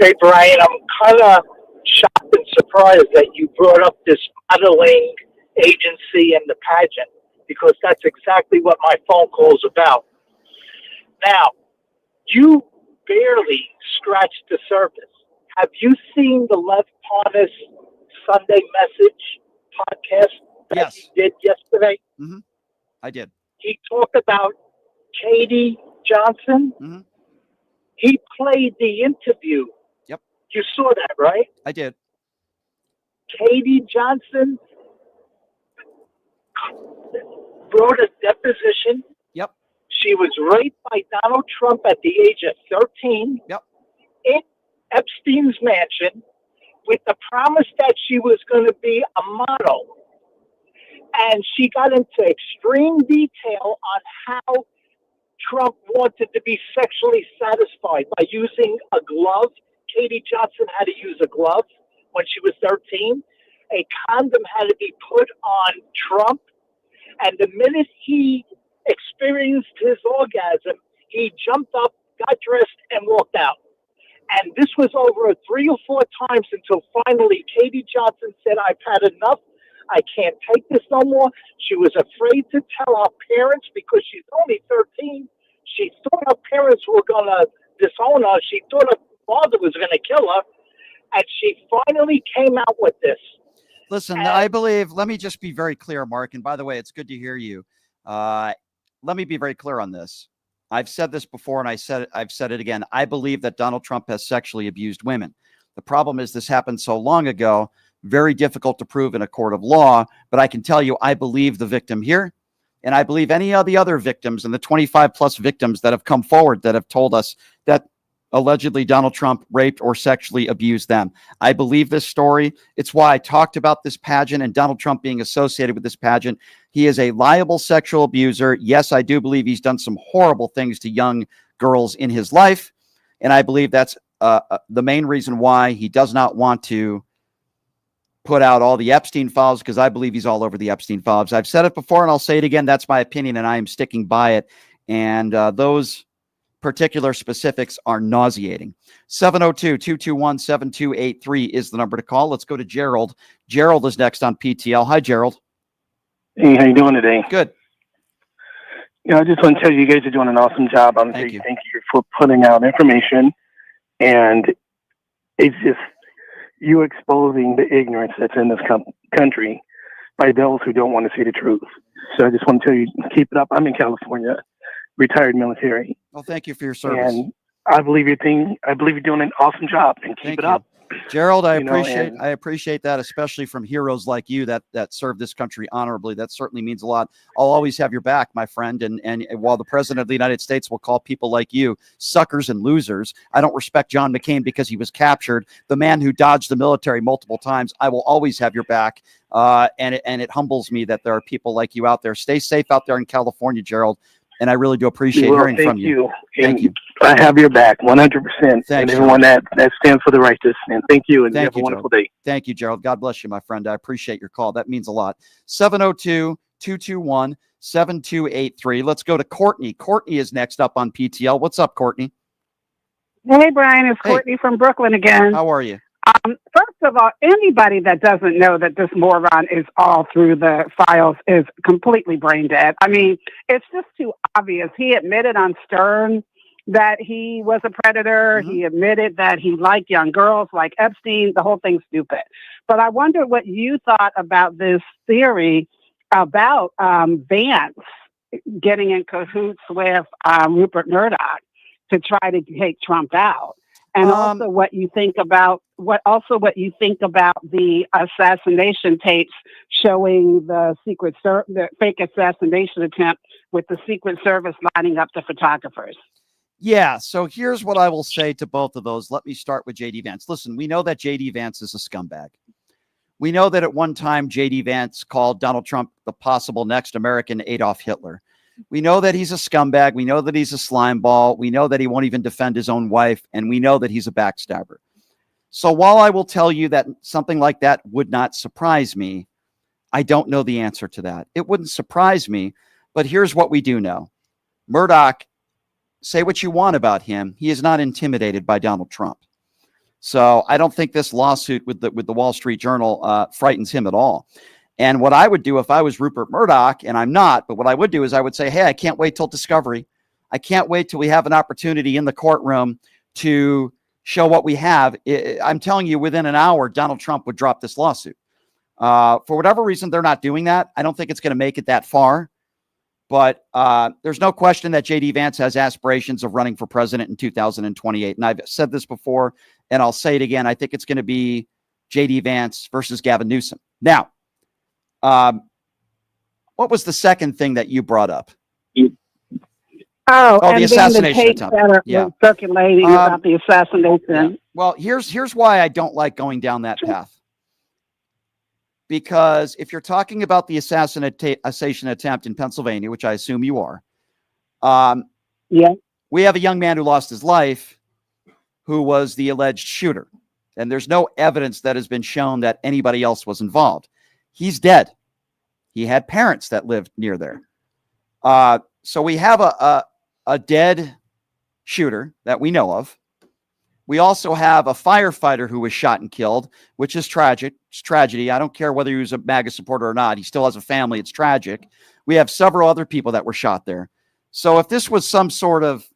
Hey, Brian, I'm kind of shocked and surprised that you brought up this modeling agency and the pageant, because that's exactly what my phone call is about. Now, you barely scratched the surface. Have you seen the Lev Parnas Sunday Message podcast that he did yesterday? Mm-hmm. I did. He talked about Katie Johnson. Mm-hmm. He played the interview. Yep. You saw that, right? I did. Katie Johnson wrote a deposition. Yep. She was raped by Donald Trump at the age of 13. Yep. In Epstein's mansion, with the promise that she was going to be a model. And she got into extreme detail on how Trump wanted to be sexually satisfied by using a glove. Katie Johnson had to use a glove when she was 13. A condom had to be put on Trump. And the minute he experienced his orgasm, he jumped up, got dressed, and walked out. And this was over 3 or 4 times until finally Katie Johnson said, I've had enough. I can't take this no more. She was afraid to tell her parents because she's only 13. She thought her parents were going to disown her. She thought her father was going to kill her. And she finally came out with this. Listen, I believe, let me just be very clear, Mark. And by the way, it's good to hear you. Let me be very clear on this. I've said this before, and I've said it again. I believe that Donald Trump has sexually abused women. The problem is this happened so long ago, very difficult to prove in a court of law. But I can tell you, I believe the victim here, and I believe any of the other victims and the 25 plus victims that have come forward that have told us that allegedly Donald Trump raped or sexually abused them. I believe this story. It's why I talked about this pageant and Donald Trump being associated with this pageant. He is a liable sexual abuser. Yes, I do believe he's done some horrible things to young girls in his life. And I believe that's the main reason why he does not want to put out all the Epstein files, because I believe he's all over the Epstein files. I've said it before and I'll say it again. That's my opinion and I am sticking by it. And those particular specifics are nauseating. 702-221-7283 is the number to call. Let's go to Gerald. Gerald is next on PTL. Hi, Gerald. Hey, how you doing today? Good. I just want to tell you, you guys are doing an awesome job. Thank you for putting out information. And it's just you exposing the ignorance that's in this country by those who don't want to see the truth. So I just want to tell you, keep it up. I'm in California, retired military. Well, thank you for your service. And I believe you're doing an awesome job, and keep it up. Gerald, I appreciate that, especially from heroes like you that serve this country honorably. That certainly means a lot. I'll always have your back, my friend. And while the president of the United States will call people like you suckers and losers, I don't respect John McCain because he was captured, the man who dodged the military multiple times. I will always have your back. And it humbles me that there are people like you out there. Stay safe out there in California, Gerald. And I really do appreciate hearing from you. Thank you. I have your back 100%. And everyone that stands for the righteous. And thank you. And have a wonderful day. Thank you, Gerald. God bless you, my friend. I appreciate your call. That means a lot. 702-221-7283. Let's go to Courtney. Courtney is next up on PTL. What's up, Courtney? Hey, Brian. It's Courtney from Brooklyn again. How are you? First of all, anybody that doesn't know that this moron is all through the files is completely brain dead. I mean, it's just too obvious. He admitted on Stern that he was a predator. Mm-hmm. He admitted that he liked young girls like Epstein. The whole thing's stupid. But I wonder what you thought about this theory about Vance getting in cahoots with Rupert Murdoch to try to take Trump out. And also what you think about the assassination tapes showing the the fake assassination attempt with the Secret Service lining up the photographers. Yeah. So here's what I will say to both of those. Let me start with J.D. Vance. Listen, we know that J.D. Vance is a scumbag. We know that at one time J.D. Vance called Donald Trump the possible next American Adolf Hitler. We know that he's a scumbag. We know that he's a slime ball. We know that he won't even defend his own wife. And we know that he's a backstabber. So while I will tell you that something like that would not surprise me, I don't know the answer to that. It wouldn't surprise me. But here's what we do know. Murdoch, say what you want about him. He is not intimidated by Donald Trump. So I don't think this lawsuit with the Wall Street Journal frightens him at all. And what I would do if I was Rupert Murdoch, and I'm not, but what I would do is I would say, hey, I can't wait till discovery. I can't wait till we have an opportunity in the courtroom to show what we have. I'm telling you, within an hour, Donald Trump would drop this lawsuit. For whatever reason, they're not doing that. I don't think it's going to make it that far. But there's no question that J.D. Vance has aspirations of running for president in 2028. And I've said this before, and I'll say it again. I think it's going to be J.D. Vance versus Gavin Newsom. Now, what was the second thing that you brought up? The assassination attempt. Yeah, circulating about the assassination. Yeah. Well, here's why I don't like going down that path. Because if you're talking about the assassination attempt in Pennsylvania, which I assume you are, Yeah. We have a young man who lost his life who was the alleged shooter. And there's no evidence that has been shown that anybody else was involved. He's dead. He had parents that lived near there. So we have a dead shooter that we know of. We also have a firefighter who was shot and killed, which is tragic. It's tragedy. I don't care whether he was a MAGA supporter or not. He still has a family. It's tragic. We have several other people that were shot there. So if this was some sort of,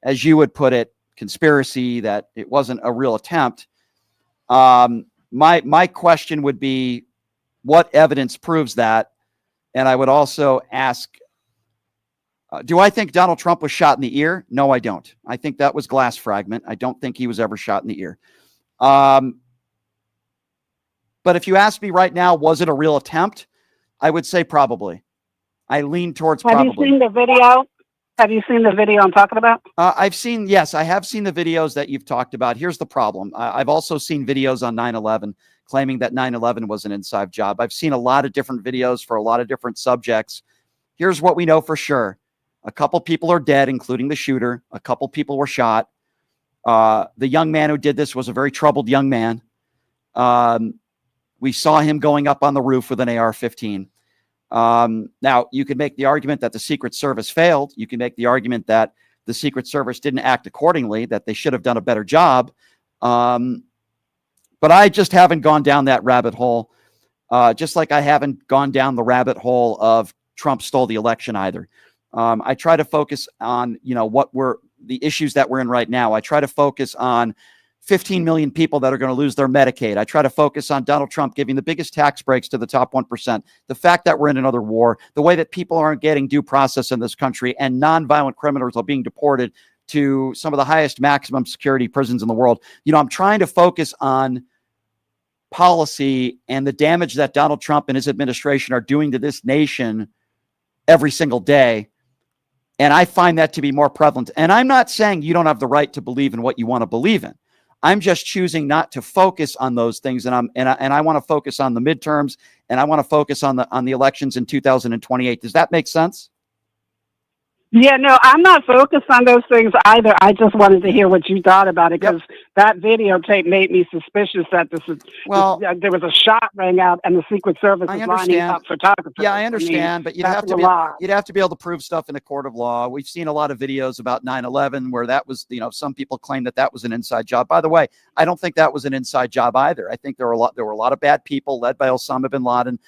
as you would put it, conspiracy, that it wasn't a real attempt, my question would be, what evidence proves that? And I would also ask, do I think Donald Trump was shot in the ear? No, I don't. I think that was glass fragment. I don't think he was ever shot in the ear. But if you ask me right now, was it a real attempt? I would say probably. I lean towards probably. Have you seen the video? Have you seen the video I'm talking about? Yes, I have seen the videos that you've talked about. Here's the problem. I've also seen videos on 9/11 claiming that 9/11 was an inside job. I've seen a lot of different videos for a lot of different subjects. Here's what we know for sure. A couple people are dead, including the shooter. A couple people were shot. The young man who did this was a very troubled young man. We saw him going up on the roof with an AR-15. Now, you could make the argument that the Secret Service failed. You can make the argument that the Secret Service didn't act accordingly, that they should have done a better job. But I just haven't gone down that rabbit hole, just like I haven't gone down the rabbit hole of Trump stole the election either. I try to focus on, what the issues that we're in right now. I try to focus on 15 million people that are going to lose their Medicaid. I try to focus on Donald Trump giving the biggest tax breaks to the top 1%, the fact that we're in another war, the way that people aren't getting due process in this country, and nonviolent criminals are being deported to some of the highest maximum security prisons in the world. I'm trying to focus on policy and the damage that Donald Trump and his administration are doing to this nation every single day. And I find that to be more prevalent. And I'm not saying you don't have the right to believe in what you want to believe in. I'm just choosing not to focus on those things. And I want to focus on the midterms, and I want to focus on the elections in 2028. Does that make sense? Yeah, no, I'm not focused on those things either. I just wanted to hear what you thought about it, because that videotape made me suspicious that there was a shot rang out and the Secret Service is lining up photographers. Yeah, I understand, but you'd have to be able to prove stuff in a court of law. We've seen a lot of videos about 9/11 where that was, some people claim that was an inside job. By the way, I don't think that was an inside job either. I think there were a lot of bad people led by Osama bin Laden.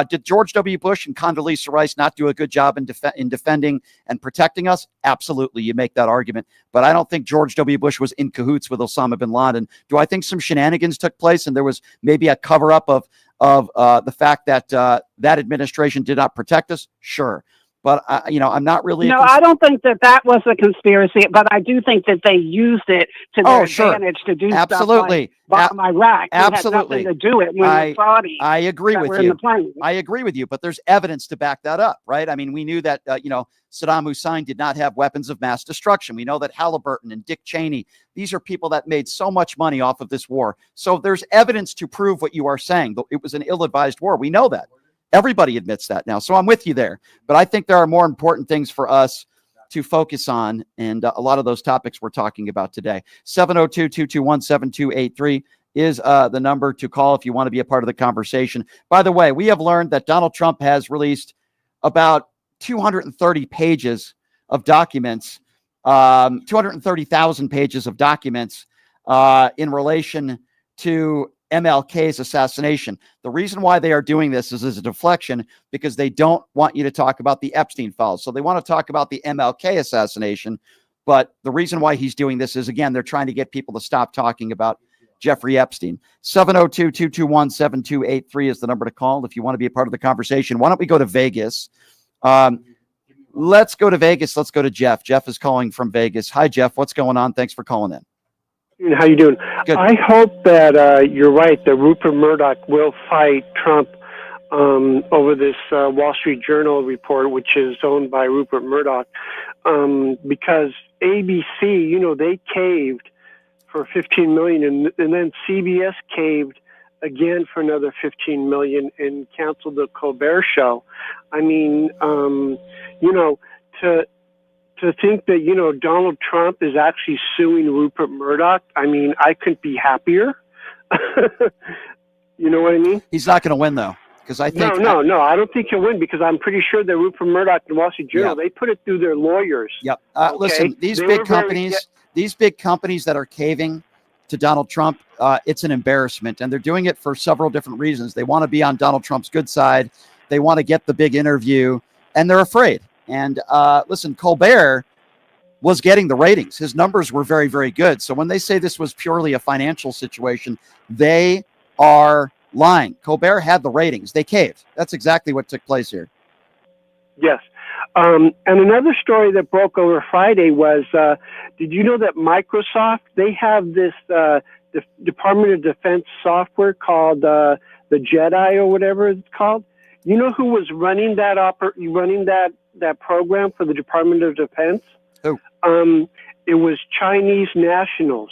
Did George W. Bush and Condoleezza Rice not do a good job in defending and protecting us? Absolutely. You make that argument. But I don't think George W. Bush was in cahoots with Osama bin Laden. Do I think some shenanigans took place and there was maybe a cover up of the fact that that administration did not protect us? Sure. But, I'm not really. No, I don't think that was a conspiracy, but I do think that they used it to their advantage to do stuff like bomb Iraq. Absolutely. Had nothing to do it when the Saudis I agree with you. I agree with you, but there's evidence to back that up, right? I mean, we knew that, Saddam Hussein did not have weapons of mass destruction. We know that Halliburton and Dick Cheney, these are people that made so much money off of this war. So there's evidence to prove what you are saying. It was an ill-advised war. We know that. Everybody admits that now. So I'm with you there. But I think there are more important things for us to focus on. And a lot of those topics we're talking about today. 702-221-7283 is the number to call if you want to be a part of the conversation. By the way, we have learned that Donald Trump has released about 230 pages of documents, 230,000 pages of documents in relation to MLK's assassination. The reason why they are doing this is as a deflection, because they don't want you to talk about the Epstein files. So they want to talk about the MLK assassination. But the reason why he's doing this is, again, they're trying to get people to stop talking about Jeffrey Epstein. 702-221-7283 is the number to call if you want to be a part of the conversation. Why don't we go to Vegas? Let's go to Vegas. Let's go to Jeff. Jeff is calling from Vegas. Hi, Jeff. What's going on? Thanks for calling in. How you doing? Good. I hope that you're right, that Rupert Murdoch will fight Trump over this Wall Street Journal report, which is owned by Rupert Murdoch, because ABC, they caved for $15 million, and then CBS caved again for another $15 million and canceled the Colbert Show. I mean, to think that, Donald Trump is actually suing Rupert Murdoch, I mean, I couldn't be happier. You know what I mean? He's not going to win, though, because I think... No, I don't think he'll win, because I'm pretty sure that Rupert Murdoch and the Wall Street Journal, they put it through their lawyers. Yep. Okay? Listen, these big companies that are caving to Donald Trump, it's an embarrassment, and they're doing it for several different reasons. They want to be on Donald Trump's good side. They want to get the big interview, and they're afraid. And listen, Colbert was getting the ratings. His numbers were very, very good. So when they say this was purely a financial situation, they are lying. Colbert had the ratings. They caved. That's exactly what took place here. Yes. And another story that broke over Friday was, did you know that Microsoft, they have this Department of Defense software called the Jedi or whatever it's called? You know who was running that program for the Department of Defense? Who? It was Chinese nationals.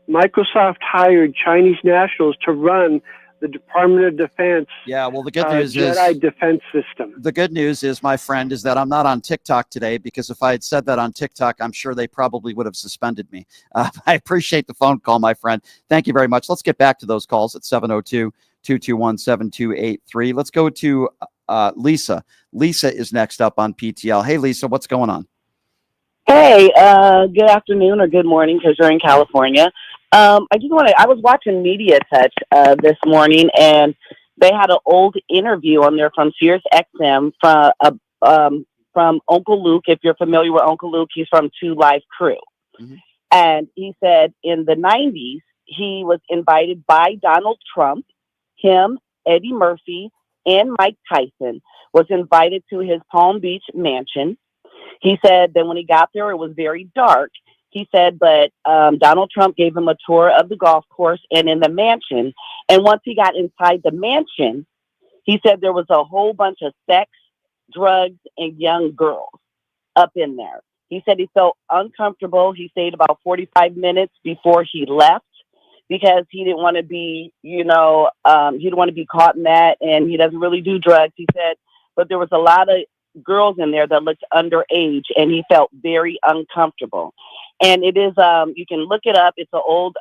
Microsoft hired Chinese nationals to run the Department of Defense. Yeah, well, the good news Jedi defense system. The good news is, my friend, is that I'm not on TikTok today, because if I had said that on TikTok, I'm sure they probably would have suspended me. I appreciate the phone call, my friend. Thank you very much. Let's get back to those calls at 702-221-7283. Let's go to Lisa. Lisa is next up on PTL. Hey, Lisa, what's going on? Hey, good afternoon or good morning, because you're in California. I was watching Media Touch this morning, and they had an old interview on there from Sirius XM from Uncle Luke. If you're familiar with Uncle Luke, he's from 2 Live Crew. Mm-hmm. And he said in the 90s, he was invited by Donald Trump, him, Eddie Murphy, and Mike Tyson was invited to his Palm Beach mansion. He said that when he got there, it was very dark. He said, but Donald Trump gave him a tour of the golf course and in the mansion. And once he got inside the mansion, he said there was a whole bunch of sex, drugs, and young girls up in there. He said he felt uncomfortable. He stayed about 45 minutes before he left, because he didn't want to be, he didn't want to be caught in that. And he doesn't really do drugs. He said, but there was a lot of girls in there that looked underage, and he felt very uncomfortable. And it is, you can look it up. It's an old,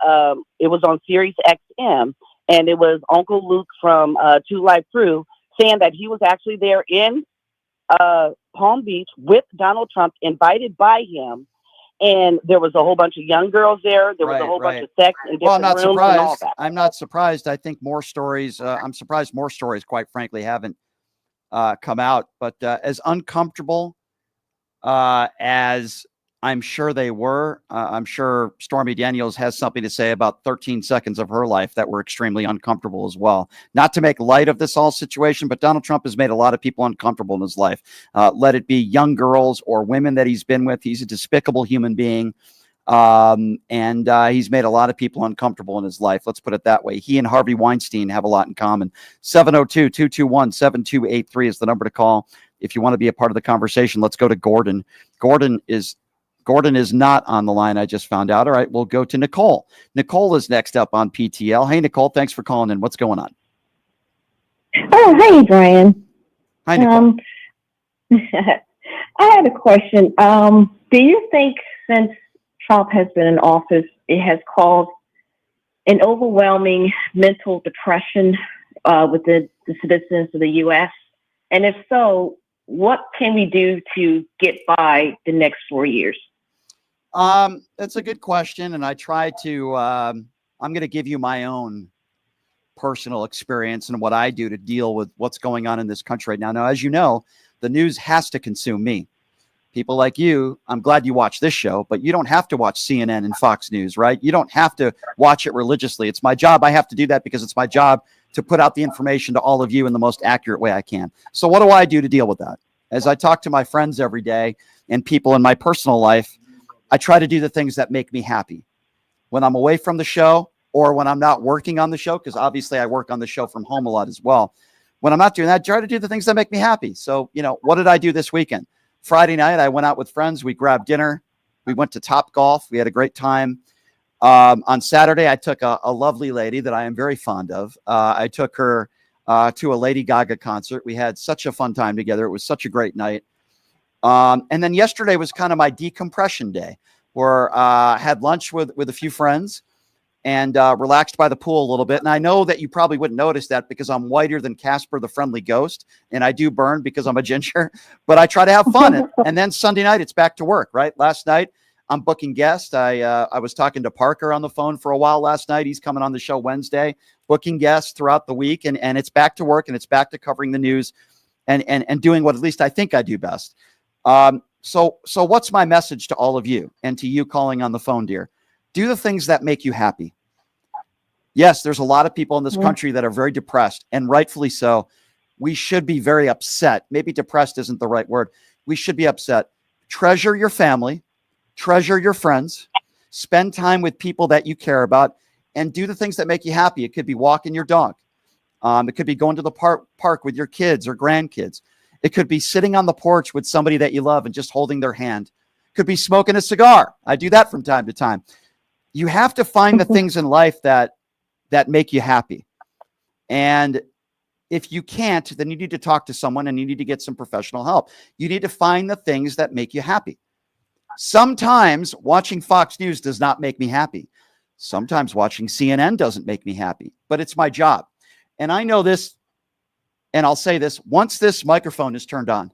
it was on Sirius XM, and it was Uncle Luke from 2 Live Crew saying that he was actually there in Palm Beach with Donald Trump, invited by him. And there was a whole bunch of young girls there. There was a whole bunch of sex in different rooms and all that. I'm not surprised. I think more stories, I'm surprised more stories, quite frankly, haven't come out. But as uncomfortable as I'm sure they were, I'm sure Stormy Daniels has something to say about 13 seconds of her life that were extremely uncomfortable as well. Not to make light of this whole situation, but Donald Trump has made a lot of people uncomfortable in his life. Let it be young girls or women that he's been with. He's a despicable human being. And he's made a lot of people uncomfortable in his life. Let's put it that way. He and Harvey Weinstein have a lot in common. 702-221-7283 is the number to call if you want to be a part of the conversation. Let's go to Gordon. Gordon is not on the line, I just found out. All right, we'll go to Nicole. Nicole is next up on PTL. Hey, Nicole, thanks for calling in. What's going on? Oh, hey, Brian. Hi, Nicole. I had a question. Do you think since Trump has been in office, it has caused an overwhelming mental depression with the citizens of the U.S.? And if so, what can we do to get by the next 4 years? That's a good question. And I try to, I'm going to give you my own personal experience and what I do to deal with what's going on in this country right now. Now, as you know, the news has to consume me. People like you, I'm glad you watch this show, but you don't have to watch CNN and Fox News, right? You don't have to watch it religiously. It's my job. I have to do that because it's my job to put out the information to all of you in the most accurate way I can. So what do I do to deal with that? As I talk to my friends every day and people in my personal life, I try to do the things that make me happy. When I'm away from the show or when I'm not working on the show, because obviously I work on the show from home a lot as well. When I'm not doing that, I try to do the things that make me happy. So, what did I do this weekend? Friday night, I went out with friends. We grabbed dinner. We went to Top Golf. We had a great time. On Saturday, I took a lovely lady that I am very fond of. I took her to a Lady Gaga concert. We had such a fun time together. It was such a great night. And then yesterday was kind of my decompression day, where I had lunch with a few friends and relaxed by the pool a little bit. And I know that you probably wouldn't notice that because I'm whiter than Casper the Friendly Ghost, and I do burn because I'm a ginger, but I try to have fun. And then Sunday night, it's back to work, right? Last night, I'm booking guests. I was talking to Parker on the phone for a while last night. He's coming on the show Wednesday, booking guests throughout the week, and it's back to work, and it's back to covering the news and doing what at least I think I do best. So what's my message to all of you and to you calling on the phone, dear? Do the things that make you happy. Yes, there's a lot of people in this country that are very depressed, and rightfully so. We should be very upset. Maybe depressed isn't the right word. We should be upset. Treasure your family, treasure your friends, spend time with people that you care about, and do the things that make you happy. It could be walking your dog. It could be going to the park with your kids or grandkids. It could be sitting on the porch with somebody that you love and just holding their hand. It could be smoking a cigar. I do that from time to time. You have to find the things in life that make you happy. And if you can't, then you need to talk to someone and you need to get some professional help. You need to find the things that make you happy. Sometimes watching Fox News does not make me happy. Sometimes watching CNN doesn't make me happy, but it's my job. And I know this, and I'll say this, once this microphone is turned on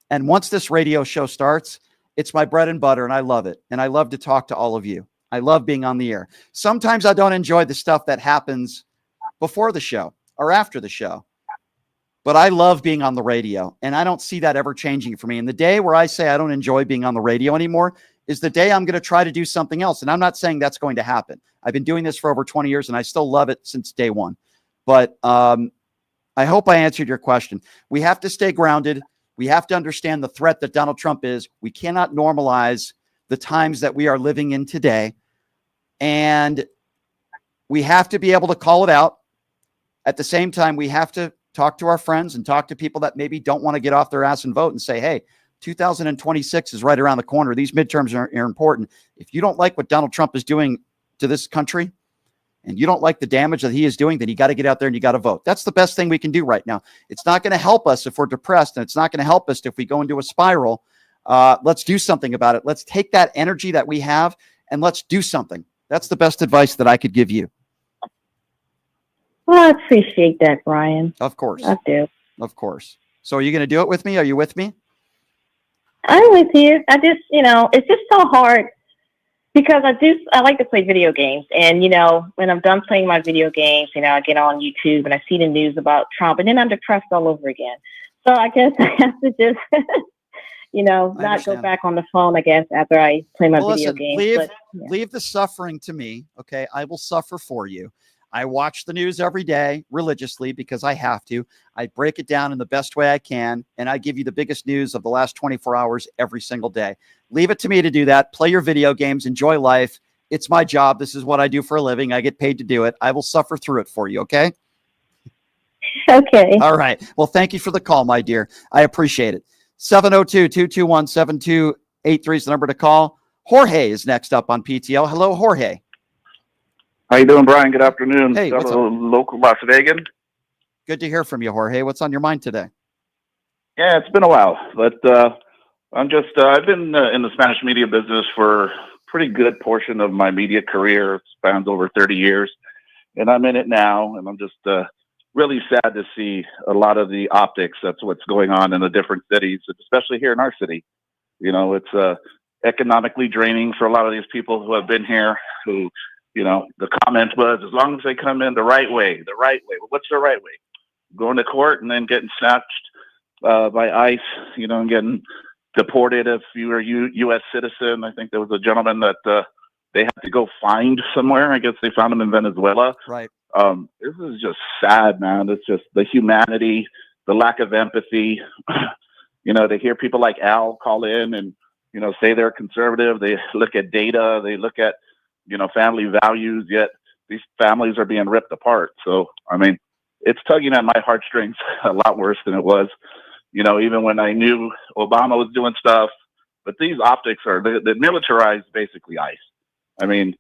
and once this radio show starts, it's my bread and butter, and I love it. And I love to talk to all of you. I love being on the air. Sometimes I don't enjoy the stuff that happens before the show or after the show, but I love being on the radio, and I don't see that ever changing for me. And the day where I say I don't enjoy being on the radio anymore is the day I'm going to try to do something else. And I'm not saying that's going to happen. I've been doing this for over 20 years, and I still love it since day one. But I hope I answered your question. We have to stay grounded. We have to understand the threat that Donald Trump is. We cannot normalize the times that we are living in today. And we have to be able to call it out. At the same time, we have to talk to our friends and talk to people that maybe don't want to get off their ass and vote and say, hey, 2026 is right around the corner. These midterms are important. If you don't like what Donald Trump is doing to this country and you don't like the damage that he is doing, then you got to get out there and you got to vote. That's the best thing we can do right now. It's not going to help us if we're depressed, and it's not going to help us if we go into a spiral. Let's do something about it. Let's take that energy that we have and let's do something. That's the best advice that I could give you. Well, I appreciate that, Brian. Of course. I do. Of course. So are you going to do it with me? Are you with me? I'm with you. I just, it's just so hard because I like to play video games. And, when I'm done playing my video games, I get on YouTube and I see the news about Trump, and then I'm depressed all over again. So I guess I have to just, not go back on the phone, I guess, after I play my video games. Leave the suffering to me. Okay. I will suffer for you. I watch the news every day religiously because I have to. I break it down in the best way I can, and I give you the biggest news of the last 24 hours every single day. Leave it to me to do that. Play your video games. Enjoy life. It's my job. This is what I do for a living. I get paid to do it. I will suffer through it for you, okay? Okay. All right. Well, thank you for the call, my dear. I appreciate it. 702-221-7283 is the number to call. Jorge is next up on PTL. Hello, Jorge. How you doing, Brian? Good afternoon. Hey, what's up? Local Las Vegas. Good to hear from you, Jorge. What's on your mind today? Yeah, it's been a while, but I've been in the Spanish media business for a pretty good portion of my media career. It spans over 30 years, and I'm in it now, and I'm just really sad to see a lot of the optics. That's what's going on in the different cities, especially here in our city. It's economically draining for a lot of these people who have been here, who, the comment was, as long as they come in the right way. Well, what's the right way? Going to court and then getting snatched by ICE, and getting deported if you were a U.S. citizen. I think there was a gentleman that they had to go find somewhere. I guess they found him in Venezuela. Right. This is just sad, man. It's just the humanity, the lack of empathy. To hear people like Al call in and, say they're conservative. They look at data. They look at, family values, yet these families are being ripped apart. So, it's tugging at my heartstrings a lot worse than it was, even when I knew Obama was doing stuff. But these optics are, they militarized basically ICE.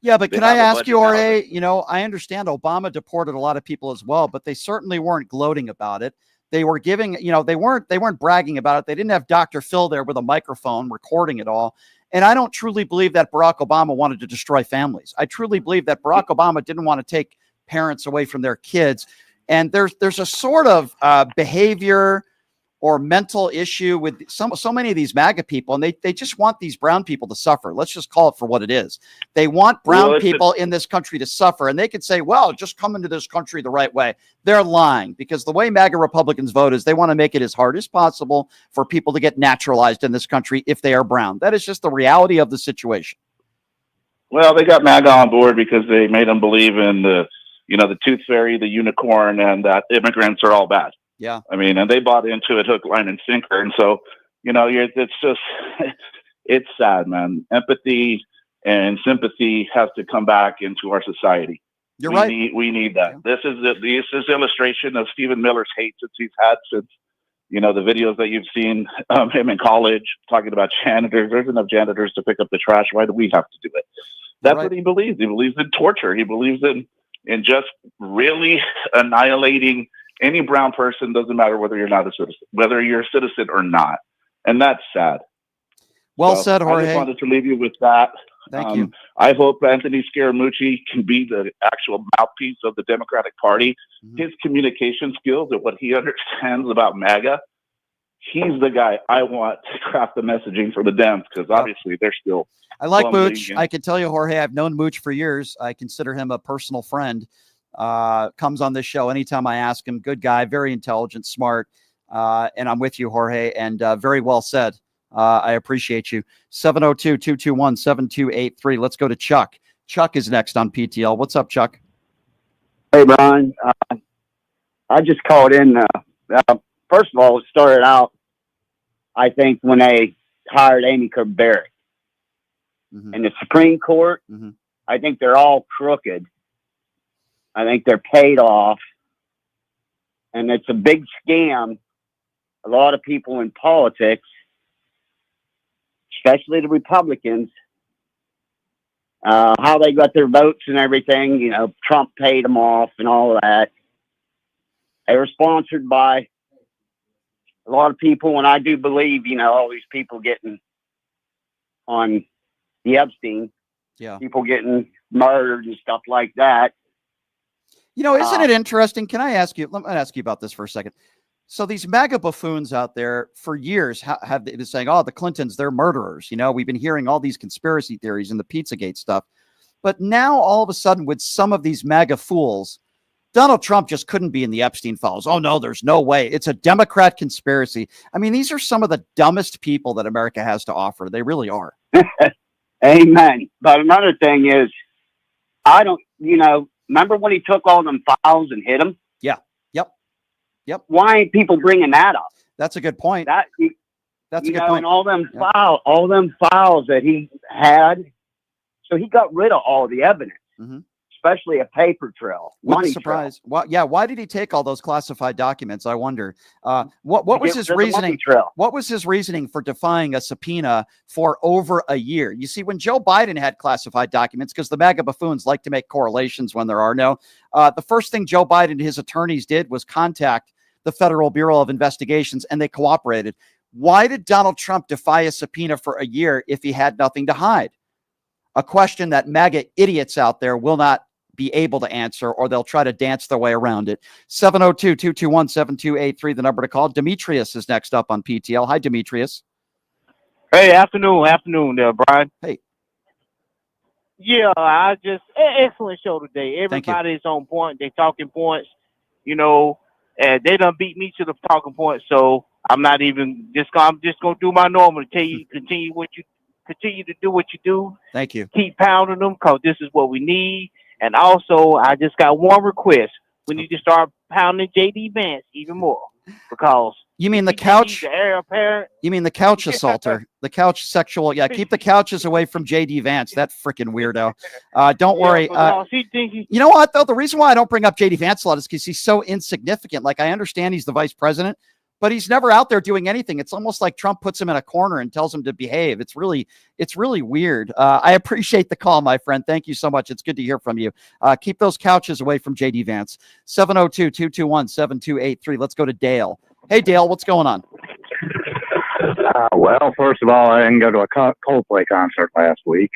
Yeah, but can I ask you, Jorge, I understand Obama deported a lot of people as well, but they certainly weren't gloating about it. They were giving, they weren't bragging about it. They didn't have Dr. Phil there with a microphone recording it all. And I don't truly believe that Barack Obama wanted to destroy families. I truly believe that Barack Obama didn't want to take parents away from their kids. And there's a sort of behavior or mental issue with so many of these MAGA people, and they just want these brown people to suffer. Let's just call it for what it is. They want brown people in this country to suffer, and they could say, well, just come into this country the right way. They're lying, because the way MAGA Republicans vote is they want to make it as hard as possible for people to get naturalized in this country if they are brown. That is just the reality of the situation. Well, they got MAGA on board because they made them believe in the tooth fairy, the unicorn, and that immigrants are all bad. Yeah. I mean, and they bought into it hook, line, and sinker. And so, it's just, it's sad, man. Empathy and sympathy has to come back into our society. You're right. We need that. Yeah. This is illustration of Stephen Miller's hate since the videos that you've seen him in college talking about janitors. There's enough janitors to pick up the trash. Why do we have to do it? That's what he believes. He believes in torture. He believes in just really annihilating any brown person. Doesn't matter whether you're not a citizen, whether you're a citizen or not. And that's sad. Well said, Jorge. I just wanted to leave you with that. Thank you. I hope Anthony Scaramucci can be the actual mouthpiece of the Democratic Party. Mm-hmm. His communication skills and what he understands about MAGA, he's the guy I want to craft the messaging for the Dems, because obviously they're still. I like Mooch. I can tell you, Jorge, I've known Mooch for years. I consider him a personal friend. Comes on this show anytime I ask him. Good guy, very intelligent, smart. And I'm with you, Jorge, and very well said. I appreciate you. 702-221-7283. Let's go to Chuck. Chuck is next on PTL. What's up, Chuck? Hey, Brian. I just called in. First of all, it started out, I think, when they hired Amy Barrett. Mm-hmm. In the Supreme Court, mm-hmm. I think they're all crooked. I think they're paid off. And it's a big scam. A lot of people in politics, especially the Republicans, how they got their votes and everything, Trump paid them off and all of that. They were sponsored by a lot of people, and I do believe, all these people getting on the Epstein, people getting murdered and stuff like that. Isn't it interesting? Can I ask you? Let me ask you about this for a second. So these MAGA buffoons out there for years have been saying, "Oh, the Clintons, they're murderers." We've been hearing all these conspiracy theories and the Pizzagate stuff, but now all of a sudden, with some of these MAGA fools, Donald Trump just couldn't be in the Epstein files. Oh no, there's no way. It's a Democrat conspiracy. I mean, these are some of the dumbest people that America has to offer. They really are. Amen. But another thing is, remember when he took all them files and hid them? Yeah. Yep. Why ain't people bringing that up? That's a good point. That's a good point. And all them files that he had. So he got rid of all the evidence, mm-hmm. especially a paper trail. Money surprise. Why did he take all those classified documents? I wonder. What was his reasoning? What was his reasoning for defying a subpoena for over a year? You see, when Joe Biden had classified documents, because the MAGA buffoons like to make correlations when there are no, the first thing Joe Biden and his attorneys did was contact the Federal Bureau of Investigations, and they cooperated. Why did Donald Trump defy a subpoena for a year if he had nothing to hide? A question that MAGA idiots out there will not be able to answer, or they'll try to dance their way around it. 702-221-7283, the number to call. Demetrius is next up on PTL. Hi, Demetrius. Hey, afternoon there, Brian. Hey. Yeah, excellent show today. Everybody's on point. They talking points, and they done beat me to the talking point. So I'm not even I'm just gonna do my normal. Tell you continue to do what you do. Thank you. Keep pounding them, because this is what we need. And also, I just got one request. We need to start pounding J.D. Vance even more, because you mean the couch? You mean the couch assaulter, the couch sexual? Yeah, keep the couches away from J.D. Vance. That freaking weirdo. Don't worry. You know what though? The reason why I don't bring up J.D. Vance a lot is because he's so insignificant. Like, I understand he's the vice president, but he's never out there doing anything. It's almost like Trump puts him in a corner and tells him to behave. It's really weird. I appreciate the call, my friend. Thank you so much. It's good to hear from you. Keep those couches away from JD Vance. 702-221-7283. Let's go to Dale. Hey, Dale, what's going on? Well, first of all, I didn't go to a Coldplay concert last week.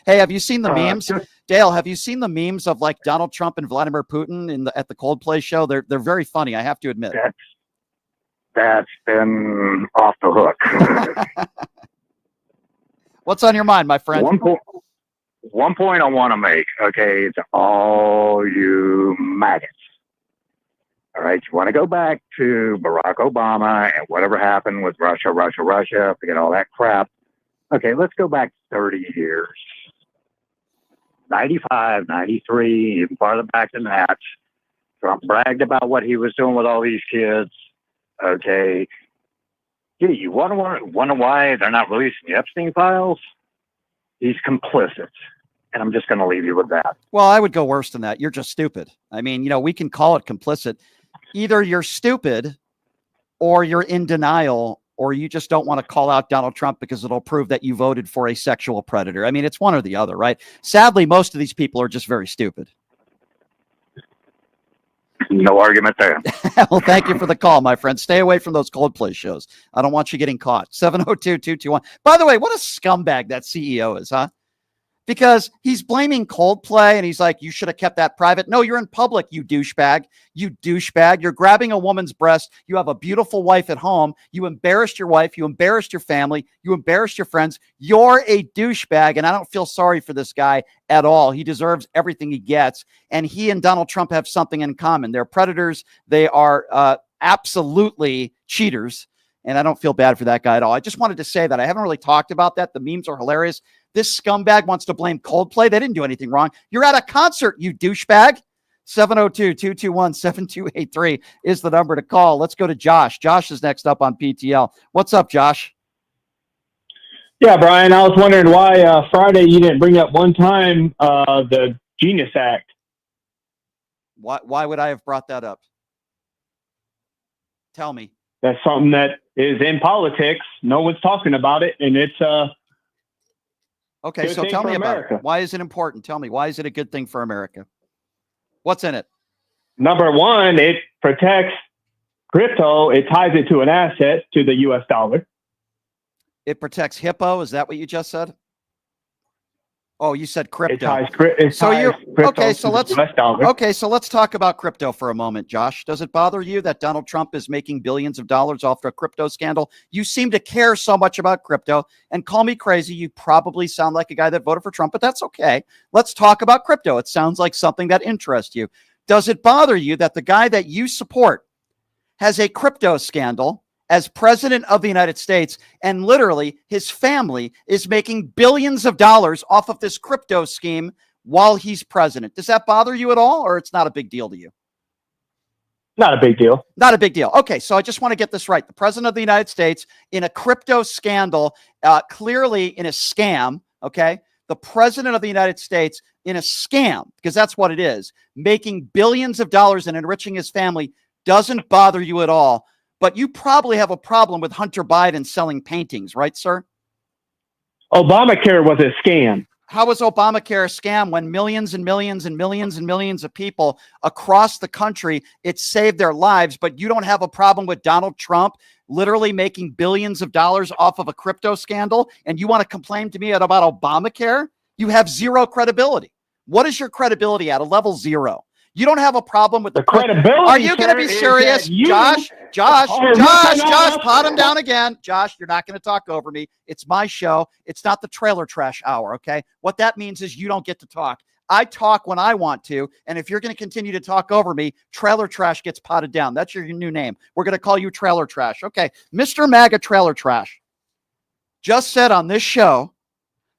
Hey, have you seen the memes? Dale, have you seen the memes of like Donald Trump and Vladimir Putin at the Coldplay show? They're very funny, I have to admit. That's been off the hook. What's on your mind, my friend? One point I want to make, okay, to all you maggots. All right, you want to go back to Barack Obama and whatever happened with Russia, forget all that crap. Okay, let's go back 30 years. 95, 93, even farther back than that. Trump bragged about what he was doing with all these kids. Okay. Gee, you wonder why they're not releasing the Epstein files? He's complicit. And I'm just going to leave you with that. Well, I would go worse than that. You're just stupid. I mean, we can call it complicit. Either you're stupid or you're in denial, or you just don't want to call out Donald Trump because it'll prove that you voted for a sexual predator. I mean, it's one or the other, right? Sadly, most of these people are just very stupid. No argument there. Well, thank you for the call, my friend. Stay away from those Coldplay shows. I don't want you getting caught. 702-221. By the way, what a scumbag that CEO is, huh? Because he's blaming Coldplay and he's like, you should have kept that private. No, you're in public, you douchebag. You douchebag. You're grabbing a woman's breast. You have a beautiful wife at home. You embarrassed your wife. You embarrassed your family. You embarrassed your friends. You're a douchebag. And I don't feel sorry for this guy at all. He deserves everything he gets. And he and Donald Trump have something in common. They're predators. They are absolutely cheaters. And I don't feel bad for that guy at all. I just wanted to say that I haven't really talked about that. The memes are hilarious. This scumbag wants to blame Coldplay. They didn't do anything wrong. You're at a concert, you douchebag. 702-221-7283 is the number to call. Let's go to Josh. Josh is next up on PTL. What's up, Josh? Yeah, Brian, I was wondering why Friday you didn't bring up one time the Genius Act. Why would I have brought that up? Tell me. That's something that is in politics. No one's talking about it, and it's okay, so tell me about it. Why is it important? Tell me, why is it a good thing for America? What's in it? Number one, it protects crypto. It ties it to an asset, to the U.S. dollar. It protects Hippo. Is that what you just said? Oh, you said crypto. It ties crypto okay, so to the US dollar. Okay, so let's talk about crypto for a moment, Josh. Does it bother you that Donald Trump is making billions of dollars off a crypto scandal? You seem to care so much about crypto, and call me crazy. You probably sound like a guy that voted for Trump, but that's okay. Let's talk about crypto. It sounds like something that interests you. Does it bother you that the guy that you support has a crypto scandal as president of the United States, and literally his family is making billions of dollars off of this crypto scheme while he's president? Does that bother you at all, or it's not a big deal to you? Not a big deal. Not a big deal. Okay, so I just want to get this right. The president of the United States in a crypto scandal, clearly in a scam, okay? The president of the United States in a scam, because that's what it is, making billions of dollars and enriching his family doesn't bother you at all. But you probably have a problem with Hunter Biden selling paintings, right, sir? Obamacare was a scam. How was Obamacare a scam when millions and millions and millions and millions of people across the country, it saved their lives, but you don't have a problem with Donald Trump literally making billions of dollars off of a crypto scandal, and you want to complain to me about Obamacare? You have zero credibility. What is your credibility at? A level 0. You don't have a problem with the credibility. Are you going to be serious? Josh, pot him down again. Josh, you're not going to talk over me. It's my show. It's not the trailer trash hour, okay? What that means is you don't get to talk. I talk when I want to, and if you're going to continue to talk over me, trailer trash gets potted down. That's your new name. We're going to call you trailer trash. Okay, Mr. MAGA trailer trash just said on this show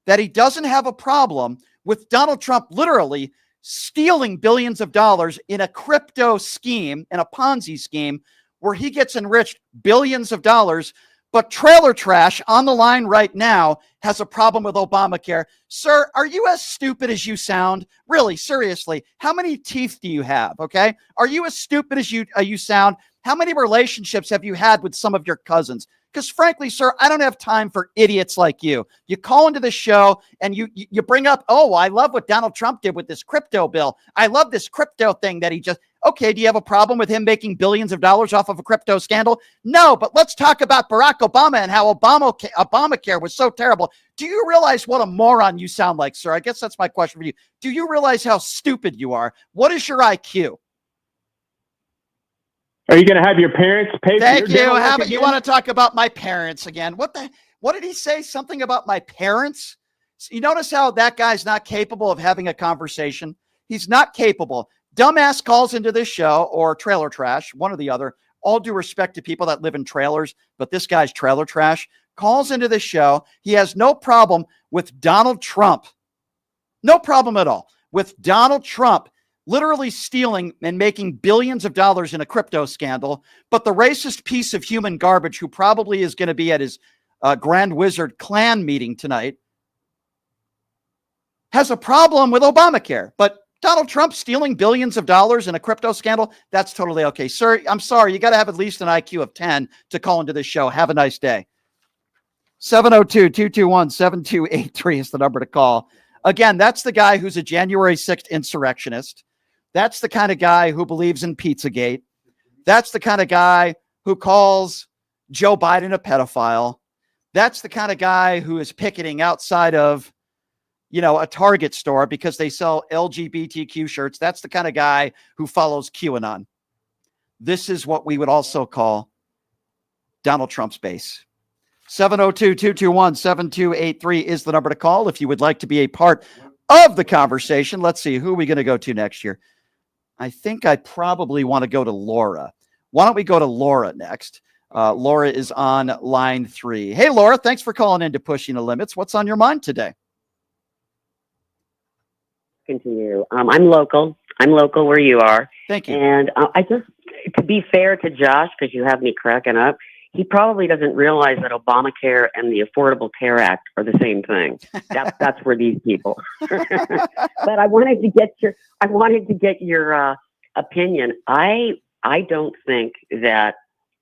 that he doesn't have a problem with Donald Trump literally stealing billions of dollars in a crypto scheme, in a Ponzi scheme, where he gets enriched billions of dollars, But Trailer Trash on the line right now has a problem with Obamacare. Sir, are you as stupid as you sound? Really, seriously, how many teeth do you have? Okay. Are you as stupid as you sound? How many relationships have you had with some of your cousins? Because frankly, sir, I don't have time for idiots like you. You call into the show and you bring up, oh, I love what Donald Trump did with this crypto bill. I love this crypto thing that he just, okay, do you have a problem with him making billions of dollars off of a crypto scandal? No, but let's talk about Barack Obama and how Obamacare was so terrible. Do you realize what a moron you sound like, sir? I guess that's my question for you. Do you realize how stupid you are? What is your IQ? Are you going to have your parents pay for Thank your you. dental How work about you again? want to talk about my parents again? What did he say? Something about my parents? You notice how that guy's not capable of having a conversation? He's not capable. Dumbass calls into this show, or Trailer Trash, one or the other. All due respect to people that live in trailers, but this guy's Trailer Trash calls into this show. He has no problem with Donald Trump. No problem at all with Donald Trump literally stealing and making billions of dollars in a crypto scandal. But the racist piece of human garbage who probably is going to be at his Grand Wizard clan meeting tonight has a problem with Obamacare. But Donald Trump stealing billions of dollars in a crypto scandal, that's totally okay. Sir, I'm sorry. You got to have at least an IQ of 10 to call into this show. Have a nice day. 702-221-7283 is the number to call. Again, that's the guy who's a January 6th insurrectionist. That's the kind of guy who believes in Pizzagate. That's the kind of guy who calls Joe Biden a pedophile. That's the kind of guy who is picketing outside of, a Target store because they sell LGBTQ shirts. That's the kind of guy who follows QAnon. This is what we would also call Donald Trump's base. 702-221-7283 is the number to call if you would like to be a part of the conversation. Let's see, who are we going to go to next year? I think I probably want to go to Laura. Why don't we go to Laura next? Laura is on line 3. Hey, Laura, thanks for calling in to Pushing the Limits. What's on your mind today? Continue. I'm local. I'm local where you are. Thank you. And I just, to be fair to Josh, because you have me cracking up, he probably doesn't realize that Obamacare and the Affordable Care Act are the same thing. That's for these people. But I wanted to get your opinion. I don't think that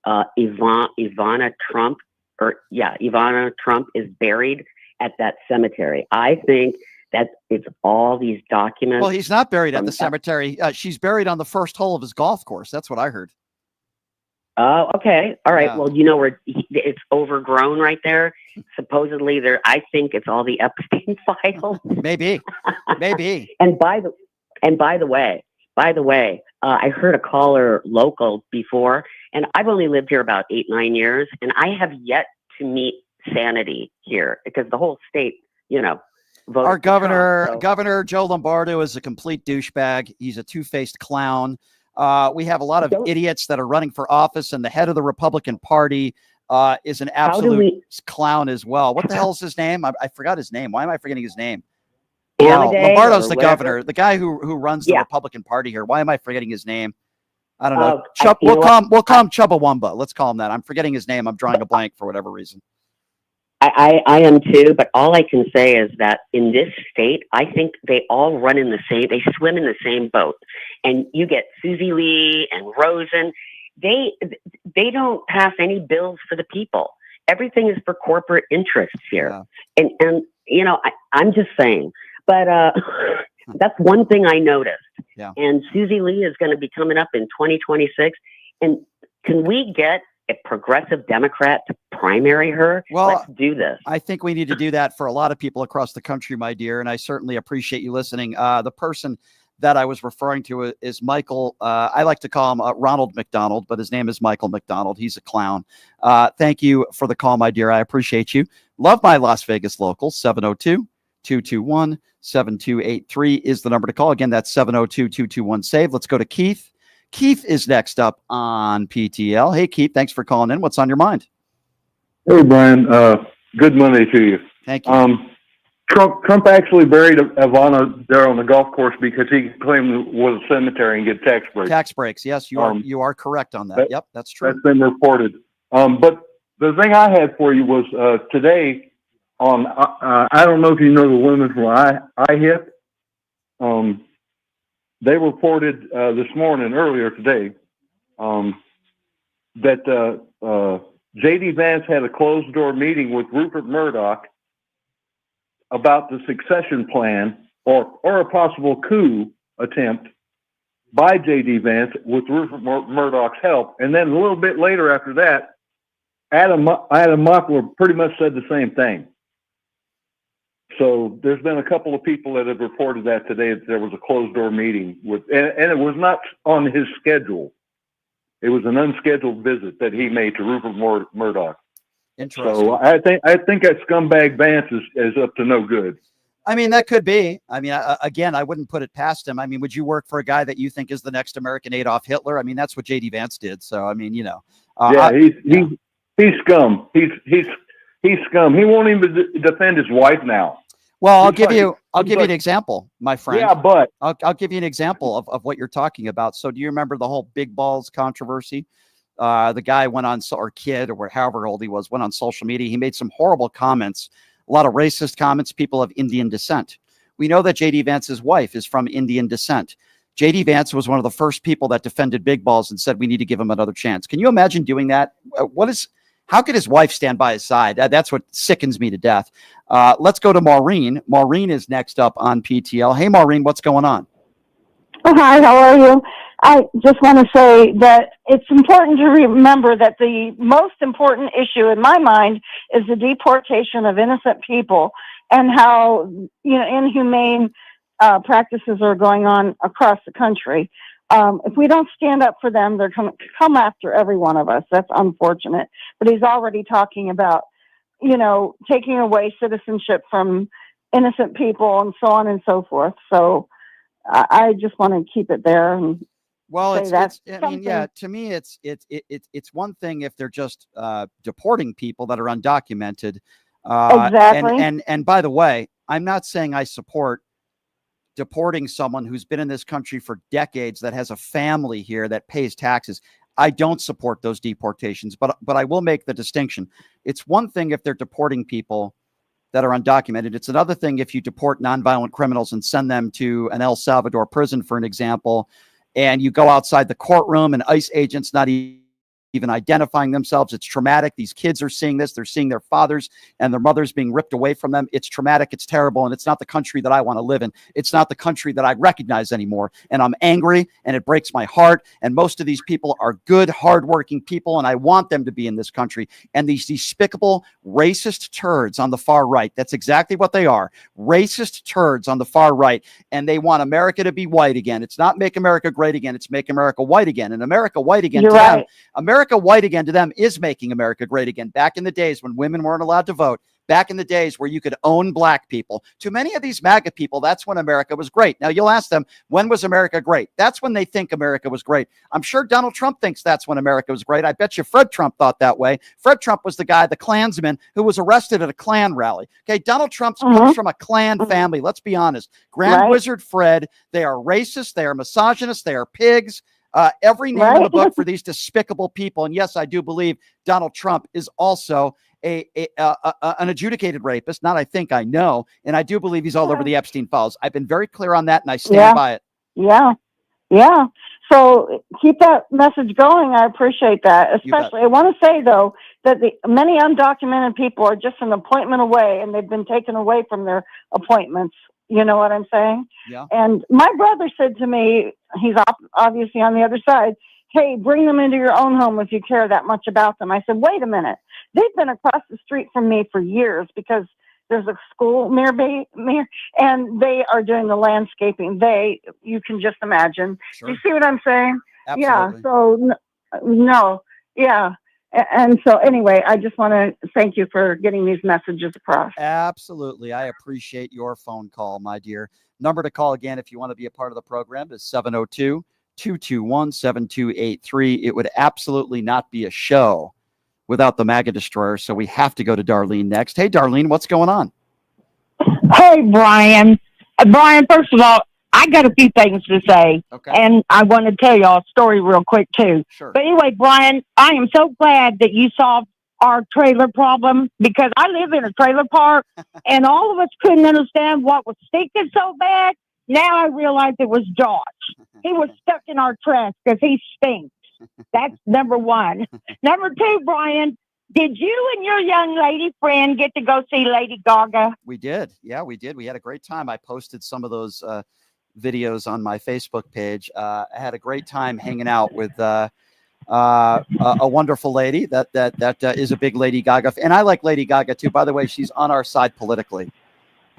Ivana Trump is buried at that cemetery. I think that it's all these documents. Well, he's not buried at the cemetery. She's buried on the first hole of his golf course. That's what I heard. Oh, okay. All right. Yeah. Well, where it's overgrown right there. Supposedly I think it's all the Epstein files. Maybe. And by the way, I heard a caller local before, and I've only lived here about 8-9 years, and I have yet to meet sanity here because the whole state, voted Our governor, Trump, so. Governor Joe Lombardo, is a complete douchebag. He's a two-faced clown. We have a lot of idiots that are running for office, and the head of the Republican Party is an absolute clown as well. What the hell is his name? I forgot his name. Why am I forgetting his name? No, Lombardo's the governor, the guy who runs the Republican Party here. Why am I forgetting his name? I don't know. We'll call him Chubbawamba. Let's call him that. I'm forgetting his name. I'm drawing a blank for whatever reason. I am too, but all I can say is that in this state, I think they all run in they swim in the same boat. And you get Susie Lee and Rosen. They don't pass any bills for the people. Everything is for corporate interests here. Yeah. And I'm just saying, but that's one thing I noticed. Yeah. And Susie Lee is going to be coming up in 2026. And can we get a progressive Democrat to primary her? Well, let's do this. I think we need to do that for a lot of people across the country, my dear. And I certainly appreciate you listening. The person that I was referring to is Michael. I like to call him Ronald McDonald, but his name is Michael McDonald. He's a clown. Thank you for the call, my dear. I appreciate you. Love my Las Vegas local. 702-221-7283 is the number to call. Again, that's 702-221-SAVE. Let's go to Keith. Keith is next up on PTL. Hey, Keith, thanks for calling in. What's on your mind? Hey, Brian. Good Monday to you. Thank you. Trump actually buried Ivana there on the golf course because he claimed it was a cemetery and get tax breaks. Tax breaks. Yes, you are correct on that. Yep, that's true. That's been reported. But the thing I had for you was today on, I don't know if you know the women from IHIP. They reported this morning, earlier today, that J.D. Vance had a closed-door meeting with Rupert Murdoch about the succession plan or a possible coup attempt by J.D. Vance with Rupert Murdoch's help. And then a little bit later after that, Adam Mockler pretty much said the same thing. So there's been a couple of people that have reported that today, that there was a closed-door meeting with, and it was not on his schedule. It was an unscheduled visit that he made to Rupert Murdoch. Interesting. So I think that scumbag Vance is up to no good. I mean, that could be. I mean, again, I wouldn't put it past him. I mean, would you work for a guy that you think is the next American Adolf Hitler? I mean, that's what J.D. Vance did. So, I mean, you know. He's scum. He's scum. He won't even defend his wife now. Well, I'll give you an example, my friend. Yeah, but I'll give you an example of what you're talking about. So do you remember the whole big balls controversy? The guy went on, or kid, or however old he was, went on social media. He made some horrible comments, a lot of racist comments, people of Indian descent. We know that J.D. Vance's wife is from Indian descent. J.D. Vance was one of the first people that defended big balls and said we need to give him another chance. Can you imagine doing that? How could his wife stand by his side? That's what sickens me to death. Let's go to Maureen. Maureen is next up on PTL. Hey, Maureen, what's going on? Oh, hi, how are you? I just want to say that it's important to remember that the most important issue in my mind is the deportation of innocent people and how, inhumane practices are going on across the country. If we don't stand up for them, they're going to come after every one of us. That's unfortunate. But he's already talking about, taking away citizenship from innocent people and so on and so forth. So I just want to keep it there. And to me, it's one thing if they're just deporting people that are undocumented. Exactly. And by the way, I'm not saying I support deporting someone who's been in this country for decades, that has a family here, that pays taxes. I don't support those deportations, but I will make the distinction. It's one thing if they're deporting people that are undocumented. It's another thing if you deport nonviolent criminals and send them to an El Salvador prison, for an example, and you go outside the courtroom and ICE agents not even identifying themselves. It's traumatic. These kids are seeing this. They're seeing their fathers and their mothers being ripped away from them. It's traumatic. It's terrible. And it's not the country that I want to live in. It's not the country that I recognize anymore. And I'm angry and it breaks my heart. And most of these people are good, hardworking people. And I want them to be in this country. And these despicable racist turds on the far right, that's exactly what they are. Racist turds on the far right. And they want America to be white again. It's not make America great again. It's make America white again. And America white again. You're right. America white again to them is making America great again. Back in the days when women weren't allowed to vote, back in the days where you could own black people, to many of these MAGA people, that's when America was great. Now you'll ask them, when was America great? That's when they think America was great. I'm sure Donald Trump thinks that's when America was great. I bet you Fred Trump thought that way. Fred Trump was the guy, the Klansman, who was arrested at a Klan rally. Okay, Donald Trump comes from a Klan family. Let's be honest. Grand Wizard Fred, they are racist, they are misogynist, they are pigs. Every name in the book for these despicable people. And yes, I do believe Donald Trump is also an adjudicated rapist. Not I think, I know. And I do believe he's all over the Epstein files. I've been very clear on that, and I stand by it. Yeah. So keep that message going. I appreciate that. Especially, I want to say, though, that many undocumented people are just an appointment away, and they've been taken away from their appointments. You know what I'm saying? Yeah. And my brother said to me, he's obviously on the other side, hey, bring them into your own home if you care that much about them. I said, wait a minute. They've been across the street from me for years because there's a school near me, and they are doing the landscaping. You can just imagine. Sure. You see what I'm saying? Absolutely. Yeah. So, no. Yeah. And so anyway, I just want to thank you for getting these messages across. Absolutely. I appreciate your phone call, my dear. Number to call again if you want to be a part of the program is 702-221-7283. It would absolutely not be a show without the MAGA destroyer, so we have to go to Darlene next. Hey, Darlene, what's going on? Hey, Brian. Brian, first of all, I got a few things to say, and I want to tell y'all a story real quick, too. Sure. But anyway, Brian, I am so glad that you solved our trailer problem because I live in a trailer park and all of us couldn't understand what was stinking so bad. Now I realize it was George. He was stuck in our trash because he stinks. That's number one. Number two, Brian, did you and your young lady friend get to go see Lady Gaga? We did. Yeah, we did. We had a great time. I posted some of those videos on my Facebook page. I had a great time hanging out with a wonderful lady that is a big Lady Gaga. And I like Lady Gaga too. By the way, she's on our side politically.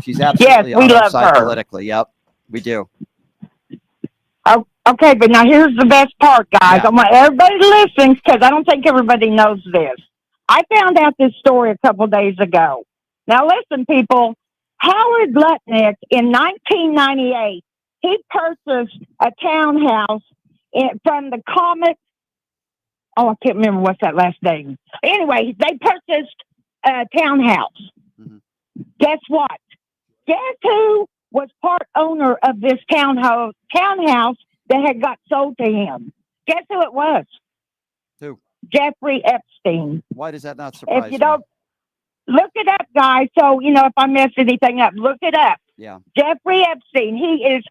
She's absolutely on our side politically. Yep, we do. Oh, okay, but now here's the best part, guys. I want everybody to listen because I don't think everybody knows this. I found out this story a couple days ago. Now listen, people. Howard Lutnik in 1998, he purchased a townhouse from the Comet. Oh, I can't remember what's that last name. Anyway, they purchased a townhouse. Mm-hmm. Guess what? Guess who was part owner of this townhouse that had got sold to him? Guess who it was? Who? Jeffrey Epstein. Why does that not surprise If you don't, look it up, guys. So, if I mess anything up, look it up. Yeah. Jeffrey Epstein, he is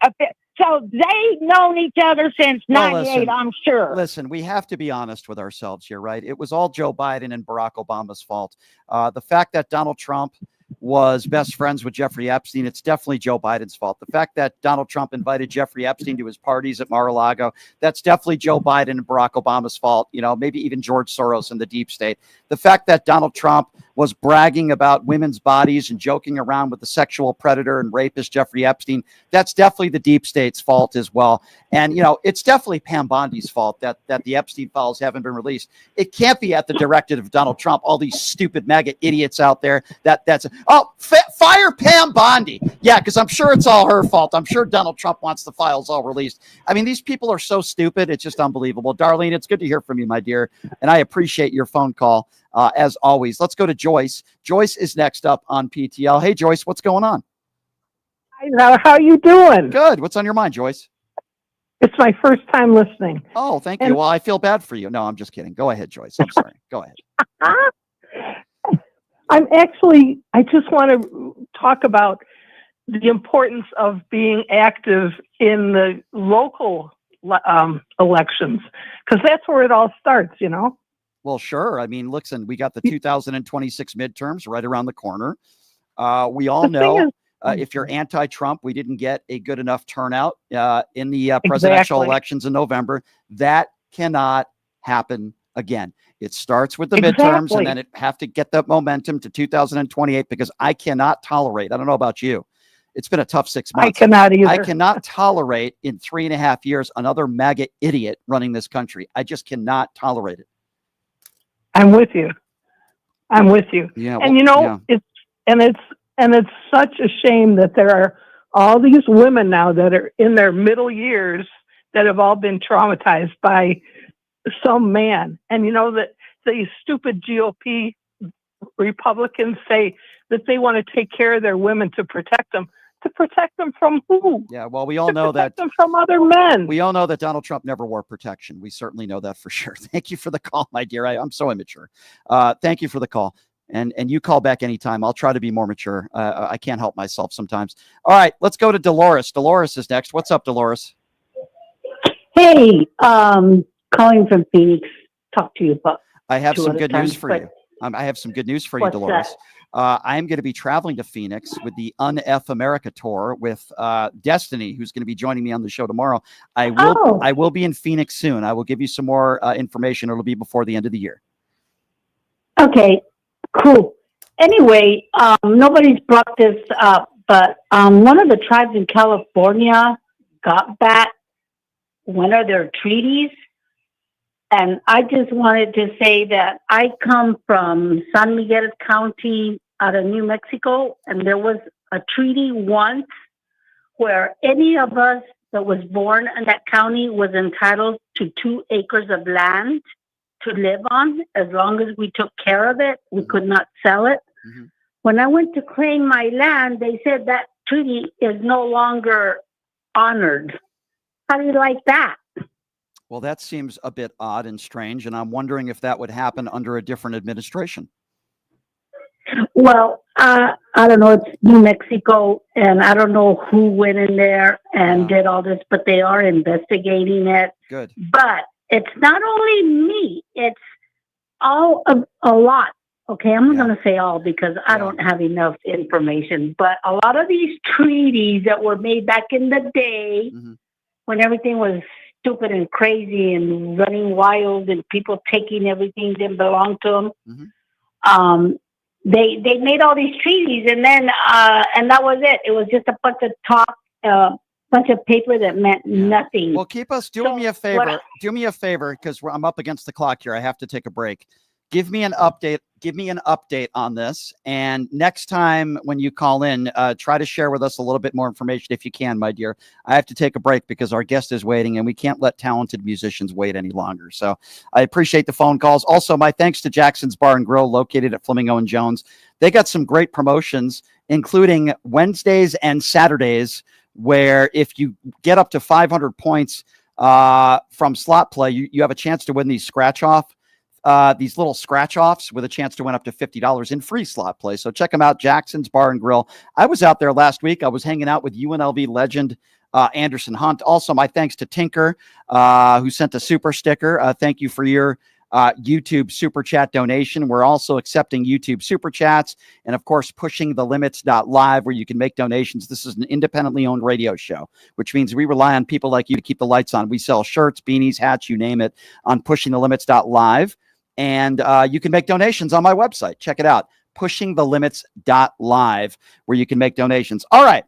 so they've known each other since 98, I'm sure. Listen, we have to be honest with ourselves here, right? It was all Joe Biden and Barack Obama's fault. The fact that Donald Trump was best friends with Jeffrey Epstein, it's definitely Joe Biden's fault. The fact that Donald Trump invited Jeffrey Epstein to his parties at Mar-a-Lago, that's definitely Joe Biden and Barack Obama's fault, maybe even George Soros and the deep state. The fact that Donald Trump was bragging about women's bodies and joking around with the sexual predator and rapist Jeffrey Epstein, that's definitely the deep state's fault as well. And, it's definitely Pam Bondi's fault that the Epstein files haven't been released. It can't be at the directive of Donald Trump, all these stupid MAGA idiots out there fire Pam Bondi. Yeah, because I'm sure it's all her fault. I'm sure Donald Trump wants the files all released. I mean, these people are so stupid. It's just unbelievable. Darlene, it's good to hear from you, my dear. And I appreciate your phone call, as always. Let's go to Joyce. Joyce is next up on PTL. Hey, Joyce, what's going on? Hi, how are you doing? Good. What's on your mind, Joyce? It's my first time listening. Oh, thank you. Well, I feel bad for you. No, I'm just kidding. Go ahead, Joyce. I'm sorry. Go ahead. I just want to talk about the importance of being active in the local elections, because that's where it all starts, Well, sure. I mean, listen, we got the 2026 midterms right around the corner. We all know if you're anti-Trump, we didn't get a good enough turnout in the presidential elections in November. That cannot happen again. It starts with the midterms, and then it have to get that momentum to 2028, because I cannot tolerate, I don't know about you, it's been a tough 6 months. I cannot either. I cannot tolerate in 3.5 years another MAGA idiot running this country. I just cannot tolerate it. I'm with you. Yeah, and it's such a shame that there are all these women now that are in their middle years that have all been traumatized by some man. And that the stupid GOP Republicans say that they want to take care of their women to protect them. To protect them from who? Yeah, well, we all know that. Them from other men. We all know that Donald Trump never wore protection. We certainly know that for sure. Thank you for the call, my dear. I'm so immature. Thank you for the call. And you call back anytime. I'll try to be more mature. I can't help myself sometimes. All right, let's go to Dolores. Dolores is next. What's up, Dolores? Hey, calling from Phoenix. Talk to you about. I have some good news for you. I have some good news for you, Dolores. I'm going to be traveling to Phoenix with the Un-F America tour with Destiny, who's going to be joining me on the show tomorrow. I will be in Phoenix soon. I will give you some more information. It'll be before the end of the year. Okay, cool. Anyway, nobody's brought this up, but one of the tribes in California got back one of their treaties. And I just wanted to say that I come from San Miguel County out of New Mexico, and there was a treaty once where any of us that was born in that county was entitled to 2 acres of land to live on. As long as we took care of it, we could not sell it. Mm-hmm. When I went to claim my land, they said that treaty is no longer honored. How do you like that? Well, that seems a bit odd and strange, and I'm wondering if that would happen under a different administration. Well, I don't know. It's New Mexico, and I don't know who went in there and did all this, but they are investigating it. Good. But it's not only me; it's a lot. Okay, I'm not going to say all because I don't have enough information. But a lot of these treaties that were made back in the day, when everything was stupid and crazy and running wild, and people taking everything that belonged to them. They made all these treaties, and then and that was it. It was just a bunch of talk, bunch of paper that meant nothing. Well, do me a favor, because I'm up against the clock here. I have to take a break. Give me an update on this, and next time when you call in, try to share with us a little bit more information if you can, my dear. I have to take a break because our guest is waiting, and we can't let talented musicians wait any longer. So I appreciate the phone calls. Also, my thanks to Jackson's Bar and Grill, located at Flamingo and Jones. They got some great promotions, including Wednesdays and Saturdays, where if you get up to 500 points from slot play, you have a chance to win these these little scratch offs with a chance to win up to $50 in free slot play. So check them out, Jackson's Bar and Grill. I was out there last week. I was hanging out with UNLV legend Anderson Hunt. Also, my thanks to Tinker, who sent a super sticker. Thank you for your YouTube super chat donation. We're also accepting YouTube super chats, and of course, pushingthelimits.live, where you can make donations. This is an independently owned radio show, which means we rely on people like you to keep the lights on. We sell shirts, beanies, hats, you name it, on pushingthelimits.live. And you can make donations on my website. Check it out, pushingthelimits.live, where you can make donations. All right.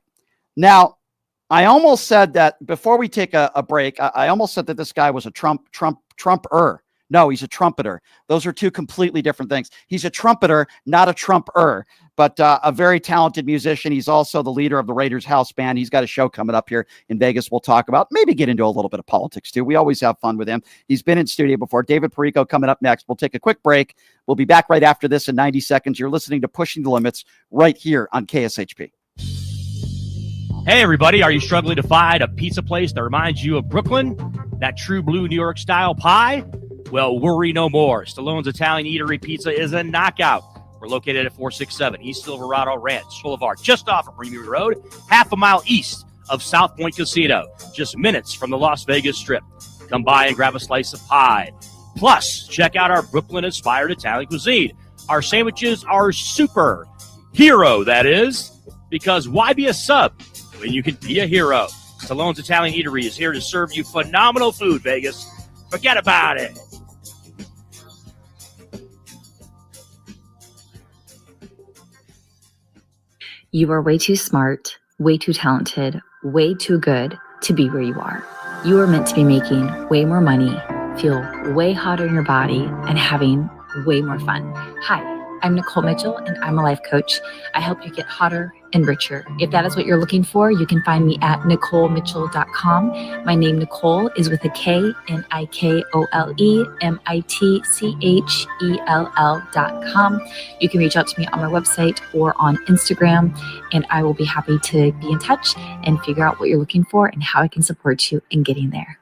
Now, I almost said that before we take a break, I almost said that this guy was a Trumper. No, he's a trumpeter. Those are two completely different things. He's a trumpeter, not a Trumper, but a very talented musician. He's also the leader of the Raiders house band. He's got a show coming up here in Vegas we'll talk about. Maybe get into a little bit of politics, too. We always have fun with him. He's been in studio before. David Perico coming up next. We'll take a quick break. We'll be back right after this in 90 seconds. You're listening to Pushing the Limits right here on KSHP. Hey, everybody. Are you struggling to find a pizza place that reminds you of Brooklyn? That true blue New York style pie? Well, worry no more. Stallone's Italian Eatery Pizza is a knockout. We're located at 467 East Silverado Ranch Boulevard, just off of Premier Road, half a mile east of South Point Casino, just minutes from the Las Vegas Strip. Come by and grab a slice of pie. Plus, check out our Brooklyn-inspired Italian cuisine. Our sandwiches are super. Hero, that is. Because why be a sub when you can be a hero? Stallone's Italian Eatery is here to serve you phenomenal food, Vegas. Forget about it. You are way too smart, way too talented, way too good to be where you are. You are meant to be making way more money, feel way hotter in your body, and having way more fun. Hi, I'm Nicole Mitchell, and I'm a life coach. I help you get hotter and richer. If that is what you're looking for, you can find me at NicoleMitchell.com. My name, Nicole, is with a K, NicoleMitchell.com. You can reach out to me on my website or on Instagram, and I will be happy to be in touch and figure out what you're looking for and how I can support you in getting there.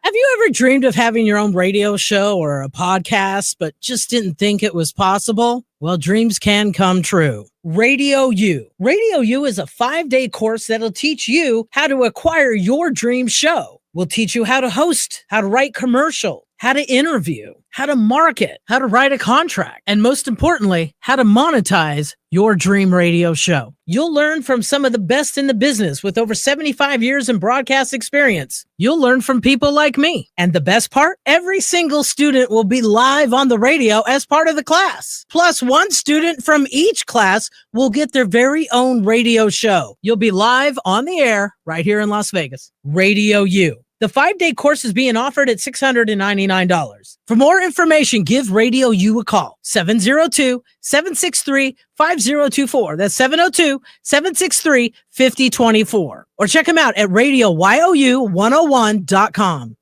Have you ever dreamed of having your own radio show or a podcast, but just didn't think it was possible? Well, dreams can come true. Radio U. Radio U is a 5-day course that'll teach you how to acquire your dream show. We'll teach you how to host, how to write commercial, how to interview, how to market, how to write a contract, and most importantly, how to monetize your dream radio show. You'll learn from some of the best in the business with over 75 years in broadcast experience. You'll learn from people like me. And the best part, every single student will be live on the radio as part of the class. Plus, one student from each class will get their very own radio show. You'll be live on the air right here in Las Vegas. Radio U. The 5-day course is being offered at $699. For more information, give Radio U a call. 702-763-5024. That's 702-763-5024. Or check them out at RadioYOU101.com.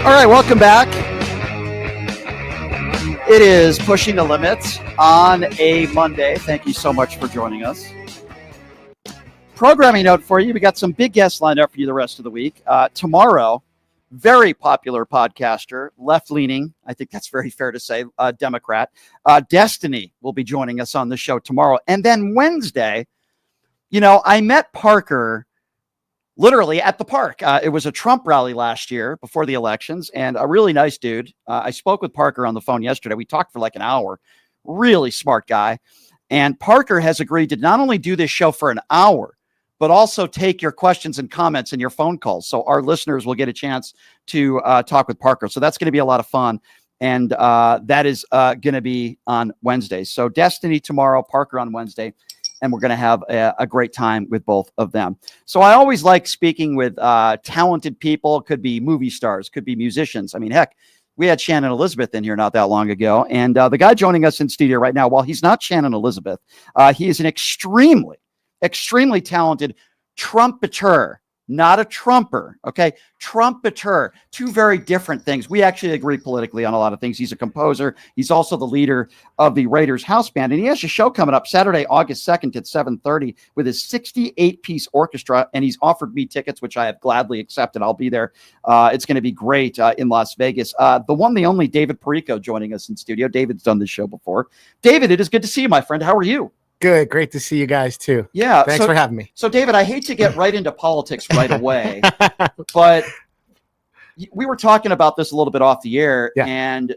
All right, welcome back. It is Pushing the Limits on a Monday. Thank you so much for joining us. Programming note for you. We got some big guests lined up for you the rest of the week. Tomorrow, very popular podcaster, left-leaning, I think that's very fair to say, Democrat. Destiny will be joining us on the show tomorrow. And then Wednesday, I met Parker literally at the park. It was a Trump rally last year before the elections, and a really nice dude. I spoke with Parker on the phone yesterday. We talked for like an hour. Really smart guy. And Parker has agreed to not only do this show for an hour, but also take your questions and comments and your phone calls. So our listeners will get a chance to talk with Parker. So that's going to be a lot of fun. And that is going to be on Wednesday. So Destiny tomorrow, Parker on Wednesday. And we're going to have a great time with both of them. So I always like speaking with talented people. Could be movie stars, could be musicians. I mean, heck, we had Shannon Elizabeth in here not that long ago. And the guy joining us in studio right now, while he's not Shannon Elizabeth, he is an extremely talented trumpeter, not a trumper. Okay. Trumpeter, two very different things. We actually agree politically on a lot of things. He's a composer. He's also the leader of the Raiders house band. And he has a show coming up Saturday, August 2nd at 7:30 with his 68-piece orchestra. And he's offered me tickets, which I have gladly accepted. I'll be there. It's going to be great in Las Vegas. The one, the only David Perico joining us in studio. David's done this show before. David, it is good to see you, my friend. How are you? Good. Great to see you guys too. Yeah. Thanks for having me. So David, I hate to get right into politics right away, but we were talking about this a little bit off the air. Yeah. And,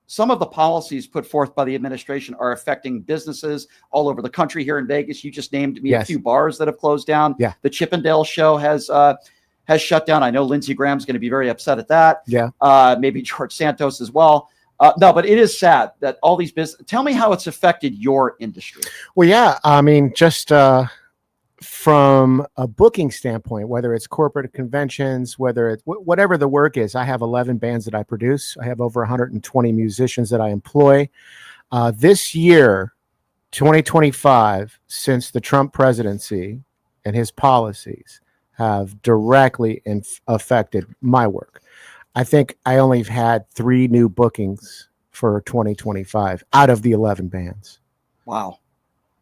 some of the policies put forth by the administration are affecting businesses all over the country. Here in Vegas, you just named me a few bars that have closed down. Yeah. The Chippendale show has shut down. I know Lindsey Graham's going to be very upset at that. Yeah. Maybe George Santos as well. No, but it is sad that all these business. Tell me how it's affected your industry. Well, yeah. I mean, just from a booking standpoint, whether it's corporate conventions, whether it's whatever the work is, I have 11 bands that I produce. I have over 120 musicians that I employ. This year, 2025, since the Trump presidency and his policies have directly affected my work. I think I only have had 3 new bookings for 2025 out of the 11 bands. Wow.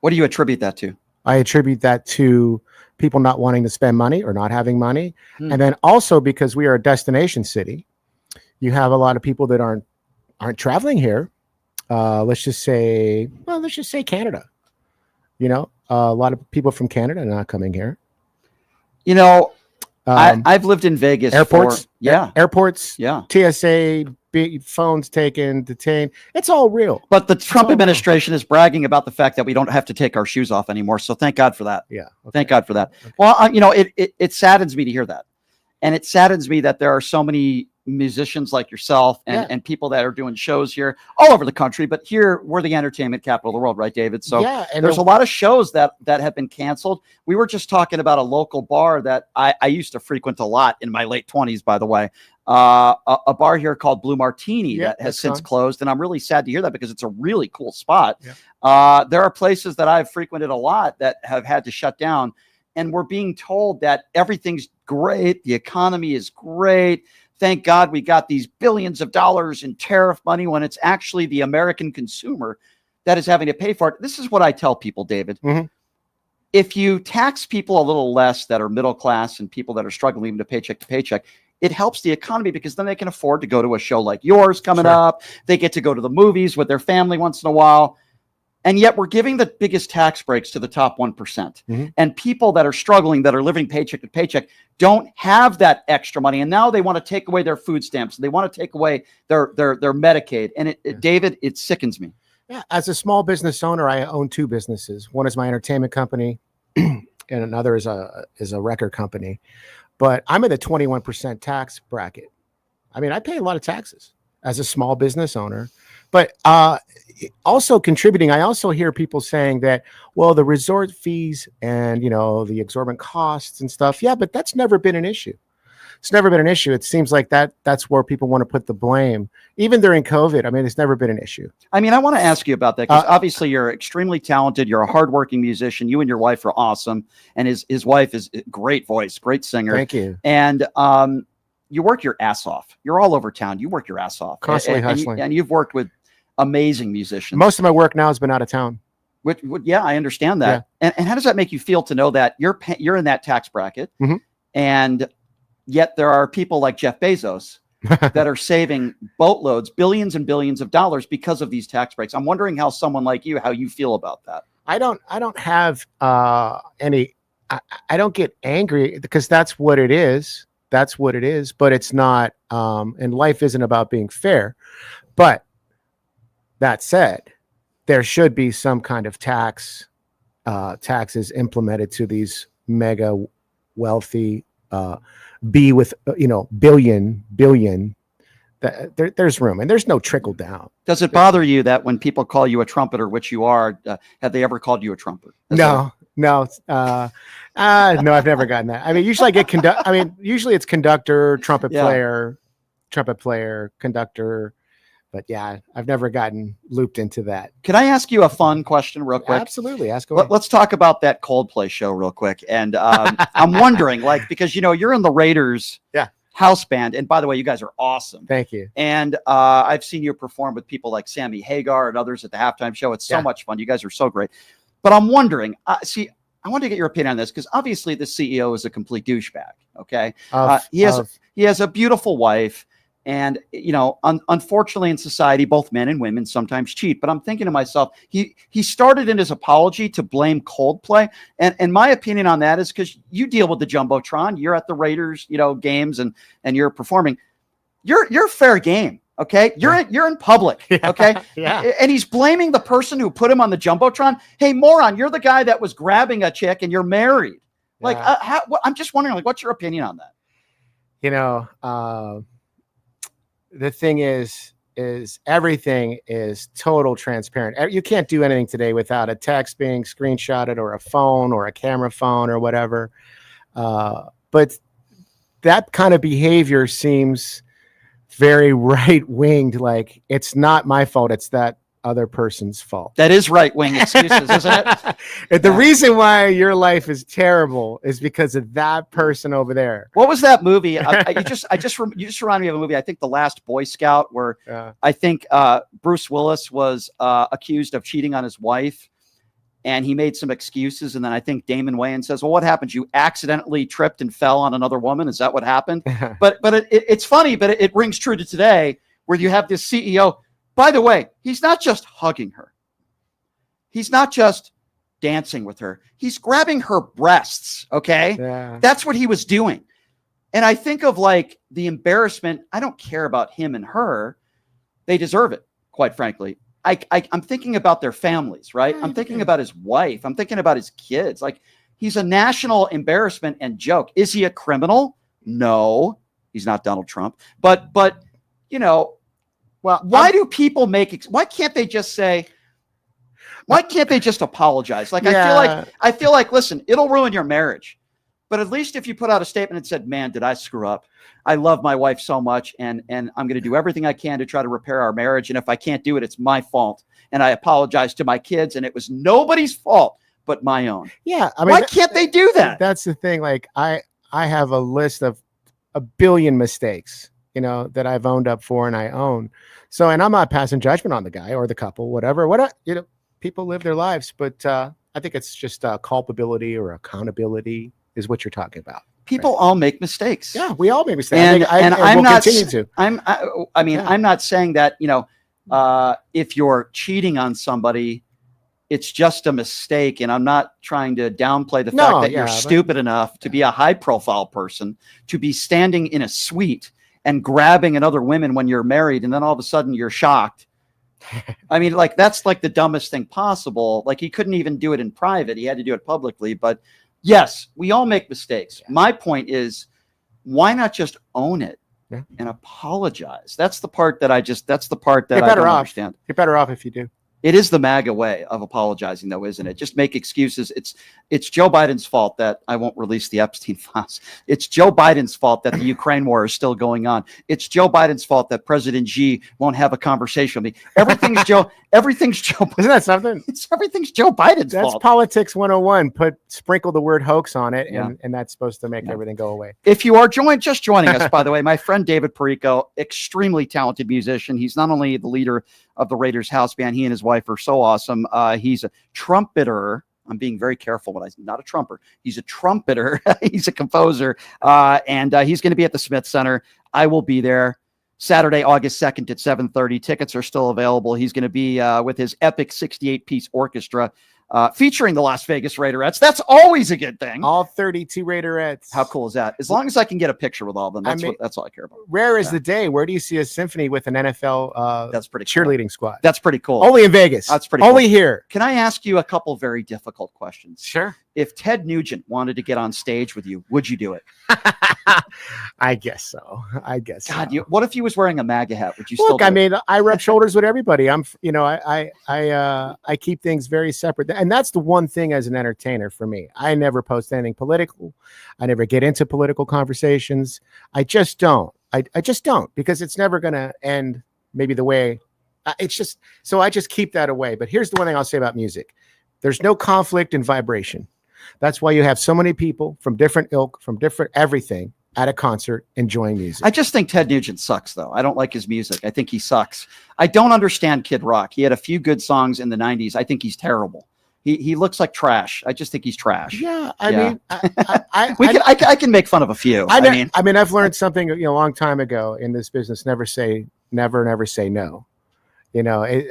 What do you attribute that to? I attribute that to people not wanting to spend money or not having money. And then also because we are a destination city, you have a lot of people that aren't traveling here. Let's just say Canada. A lot of people from Canada are not coming here. I've lived in Vegas. Airports, airports, TSA, phones taken, detained. It's all real. But the Trump administration is bragging about the fact that we don't have to take our shoes off anymore. So thank God for that. Yeah. Okay. Thank God for that. Okay. Well, it saddens me to hear that. And it saddens me that there are so many musicians like yourself and people that are doing shows here all over the country. But here, we're the entertainment capital of the world, right, David? So there's a lot of shows that have been canceled. We were just talking about a local bar that I used to frequent a lot in my late 20s, by the way. A bar here called Blue Martini that has since closed. And I'm really sad to hear that because it's a really cool spot. Yeah. There are places that I've frequented a lot that have had to shut down. And we're being told that everything's great. The economy is great. Thank God we got these billions of dollars in tariff money when it's actually the American consumer that is having to pay for it. This is what I tell people, David. Mm-hmm. If you tax people a little less that are middle class and people that are struggling even to paycheck, it helps the economy because then they can afford to go to a show like yours coming up. They get to go to the movies with their family once in a while. And yet we're giving the biggest tax breaks to the top 1%. Mm-hmm. And people that are struggling, that are living paycheck to paycheck, don't have that extra money. And now they want to take away their food stamps. They want to take away their Medicaid. And David, it sickens me. Yeah. As a small business owner, I own 2 businesses. One is my entertainment company and another is a record company. But I'm in the 21% tax bracket. I mean, I pay a lot of taxes as a small business owner. But also contributing, I also hear people saying that, well, the resort fees and, the exorbitant costs and stuff. Yeah, but that's never been an issue. It's never been an issue. It seems like that's where people want to put the blame. Even during COVID, I mean, it's never been an issue. I mean, I want to ask you about that because obviously you're extremely talented. You're a hardworking musician. You and your wife are awesome. And his wife is a great voice, great singer. Thank you. And, you work your ass off. You're all over town. You work your ass off. Constantly hustling. And you've worked with amazing musicians. Most of my work now has been out of town. Yeah, I understand that. Yeah. And how does that make you feel to know that you're in that tax bracket, and yet there are people like Jeff Bezos that are saving boatloads, billions and billions of dollars because of these tax breaks? I'm wondering how someone like you, how you feel about that. I don't have any. I don't get angry because that's what it is. That's what it is. But it's not. And life isn't about being fair. But that said, there should be some kind of taxes implemented to these mega wealthy, billion. There's room, and there's no trickle down. Does it bother you that when people call you a trumpeter, which you are, have they ever called you a trumper? No, I've never gotten that. I mean, usually usually it's conductor, trumpet player, conductor. But yeah, I've never gotten looped into that. Can I ask you a fun question real quick? Absolutely. Ask away. Let's talk about that Coldplay show real quick. And I'm wondering, because, you're in the Raiders house band. And by the way, you guys are awesome. Thank you. And I've seen you perform with people like Sammy Hagar and others at the halftime show. It's so much fun. You guys are so great. But I'm wondering, I wanted to get your opinion on this because obviously the CEO is a complete douchebag. Okay. He has a beautiful wife. And, unfortunately in society, both men and women sometimes cheat. But I'm thinking to myself, he started in his apology to blame Coldplay. And my opinion on that is because you deal with the Jumbotron. You're at the Raiders, games and you're performing. You're fair game. Okay. You're in public. Okay. Yeah. And he's blaming the person who put him on the Jumbotron. Hey, moron, you're the guy that was grabbing a chick and you're married. I'm just wondering, what's your opinion on that? The thing is everything is total transparent. You can't do anything today without a text being screenshotted or a phone or a camera phone or whatever. But that kind of behavior seems very right-winged. Like, it's not my fault. It's that other person's fault. That is right-wing excuses, isn't it? The reason why your life is terrible is because of that person over there. What was that movie? You just reminded me of a movie. I think The Last Boy Scout, where I think Bruce Willis was accused of cheating on his wife, and he made some excuses. And then I think Damon Wayans says, "Well, what happened? You accidentally tripped and fell on another woman. Is that what happened?" but it's funny, but it rings true to today, where you have this CEO. By the way, he's not just hugging her. He's not just dancing with her. He's grabbing her breasts, okay? Yeah. That's what he was doing. And I think of the embarrassment. I don't care about him and her. They deserve it, quite frankly. I'm thinking about their families, right? I'm thinking about his wife. I'm thinking about his kids. He's a national embarrassment and joke. Is he a criminal? No, he's not Donald Trump. But well, why do people why can't they just say, why can't they just apologize? I feel like, listen, it'll ruin your marriage. But at least if you put out a statement and said, man, did I screw up? I love my wife so much, and I'm going to do everything I can to try to repair our marriage. And if I can't do it, it's my fault. And I apologize to my kids, and it was nobody's fault but my own. Yeah. Why can't they do that? That's the thing. I have a list of a billion mistakes, that I've owned up for and I own. So, and I'm not passing judgment on the guy or the couple, whatever. People live their lives, but I think it's just culpability or accountability is what you're talking about. People all make mistakes. Yeah, we all make mistakes. And I'm we'll not. Continue to. I'm not saying that if you're cheating on somebody, it's just a mistake. And I'm not trying to downplay the fact that you're stupid enough to be a high-profile person, to be standing in a suite and grabbing another woman when you're married, and then all of a sudden you're shocked. I mean, that's the dumbest thing possible. He couldn't even do it in private. He had to do it publicly. But yes, we all make mistakes. Yeah. My point is, why not just own it and apologize? That's the part that I don't understand. You're better off if you do. It is the MAGA way of apologizing, though, isn't it? Just make excuses. It's Joe Biden's fault that I won't release the Epstein files. It's Joe Biden's fault that the Ukraine war is still going on. It's Joe Biden's fault that President Xi won't have a conversation with me. Everything's Joe. Everything's Joe. Isn't that something? Everything's Joe Biden's That's fault. politics 101. Sprinkle the word hoax on it, Yeah. and that's supposed to make everything go away. If you are just joining us, by the way, my friend David Perico, extremely talented musician. He's not only the leader of the Raiders house band, he and his wife are so awesome. He's a trumpeter. I'm being very careful when not a trumper. He's a trumpeter. He's a composer. And he's going to be at the Smith Center. I will be there Saturday, August 2nd at 7:30. Tickets are still available. He's going to be with his epic 68-piece orchestra featuring the Las Vegas Raiderettes. That's always a good thing. All 32 Raiderettes. How cool is that? As long as I can get a picture with all of them, that's all I care about. Rare is the day. Where do you see a symphony with an NFL that's pretty cheerleading squad? That's pretty cool. Only in Vegas. That's pretty Only cool. here. Can I ask you a couple very difficult questions? Sure. If Ted Nugent wanted to get on stage with you, would you do it? I guess so. God, what if he was wearing a MAGA hat? Would you Look, still do I it? mean, I rub shoulders with everybody. I keep things very separate. And that's the one thing as an entertainer for me. I never post anything political. I never get into political conversations. I just don't. I just don't, because it's never going to end maybe the way it's just, so I just keep that away. But here's the one thing I'll say about music. There's no conflict in vibration. That's why you have so many people from different ilk, from different everything at a concert enjoying music. I just think Ted Nugent sucks, though. I don't like his music. I think he sucks. I don't understand Kid Rock. He had a few good songs in the 90s. I think he's terrible. He looks like trash. I just think he's trash. Yeah, I mean, I can make fun of a few. I mean, I've learned something a long time ago in this business. Never say no.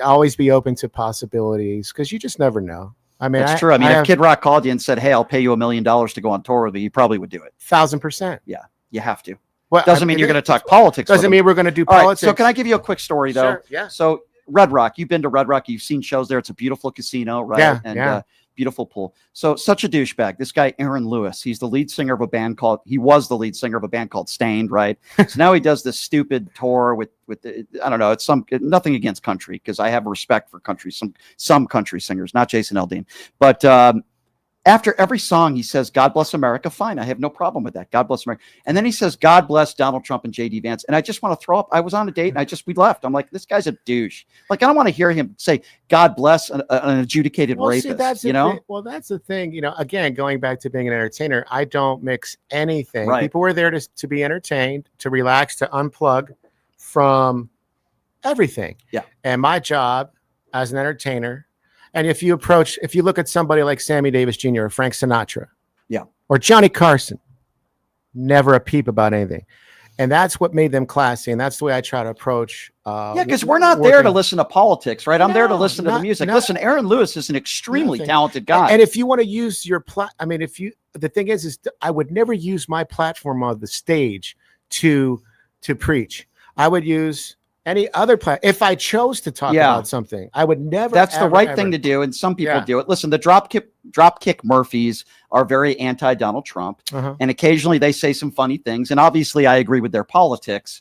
Always be open to possibilities, because you just never know. I mean, that's true. I mean, if Kid Rock called you and said, "Hey, I'll pay you $1 million to go on tour with me," you probably would do it. 1,000%. Yeah, you have to. Well, doesn't mean you're going to talk politics. Doesn't mean we're going to do All right, politics. so can I give you a quick story though? Sure, yeah. So Red Rock, you've been to Red Rock. You've seen shows there. It's a beautiful casino, right? Yeah, And beautiful pool. So such a douchebag. This guy, Aaron Lewis, he was the lead singer of a band called Stained, right? So now he does this stupid tour with I don't know, it's nothing against country, because I have respect for country, some country singers, not Jason Aldean. But after every song, he says, "God bless America." Fine. I have no problem with that. God bless America. And then he says, "God bless Donald Trump and JD Vance." And I just want to throw up. I was on a date and we left. I'm like, this guy's a douche. Like, I don't want to hear him say, "God bless an adjudicated rapist." See, that's the thing. Again, going back to being an entertainer, I don't mix anything. Right. People were there to be entertained, to relax, to unplug from everything. Yeah. And my job as an entertainer, and if you look at somebody like Sammy Davis Jr. or Frank Sinatra, yeah, or Johnny Carson, never a peep about anything. And that's what made them classy. And that's the way I try to approach. Because we're not there to listen to politics, right? I'm there to listen to the music. Listen, Aaron Lewis is an extremely talented guy. And if you want to use your the thing is I would never use my platform on the stage to preach. I would use any other if I chose to talk about something, I would never. That's the right thing to do, and some people do it. Listen, the Dropkick Murphys are very anti-Donald Trump, and occasionally they say some funny things, and obviously I agree with their politics.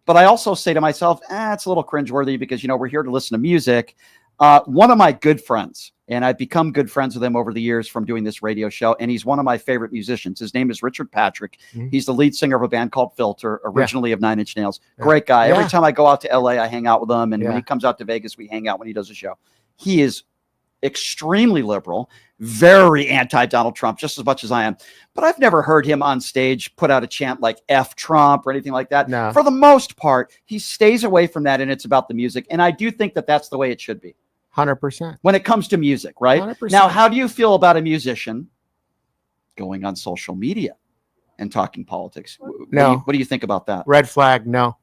But I also say to myself, it's a little cringeworthy, because we're here to listen to music. One of my good friends, and I've become good friends with him over the years from doing this radio show, and he's one of my favorite musicians. His name is Richard Patrick. Mm-hmm. He's the lead singer of a band called Filter, originally of Nine Inch Nails. Great guy. Every time I go out to LA, I hang out with him, and when he comes out to Vegas, we hang out when he does a show. He is extremely liberal, very anti-Donald Trump, just as much as I am. But I've never heard him on stage put out a chant like F Trump or anything like that. No. For the most part, he stays away from that, and it's about the music. And I do think that that's the way it should be. 100%. When it comes to music, right? 100%. Now, how do you feel about a musician going on social media and talking politics? No. What do you think about that? Red flag, no.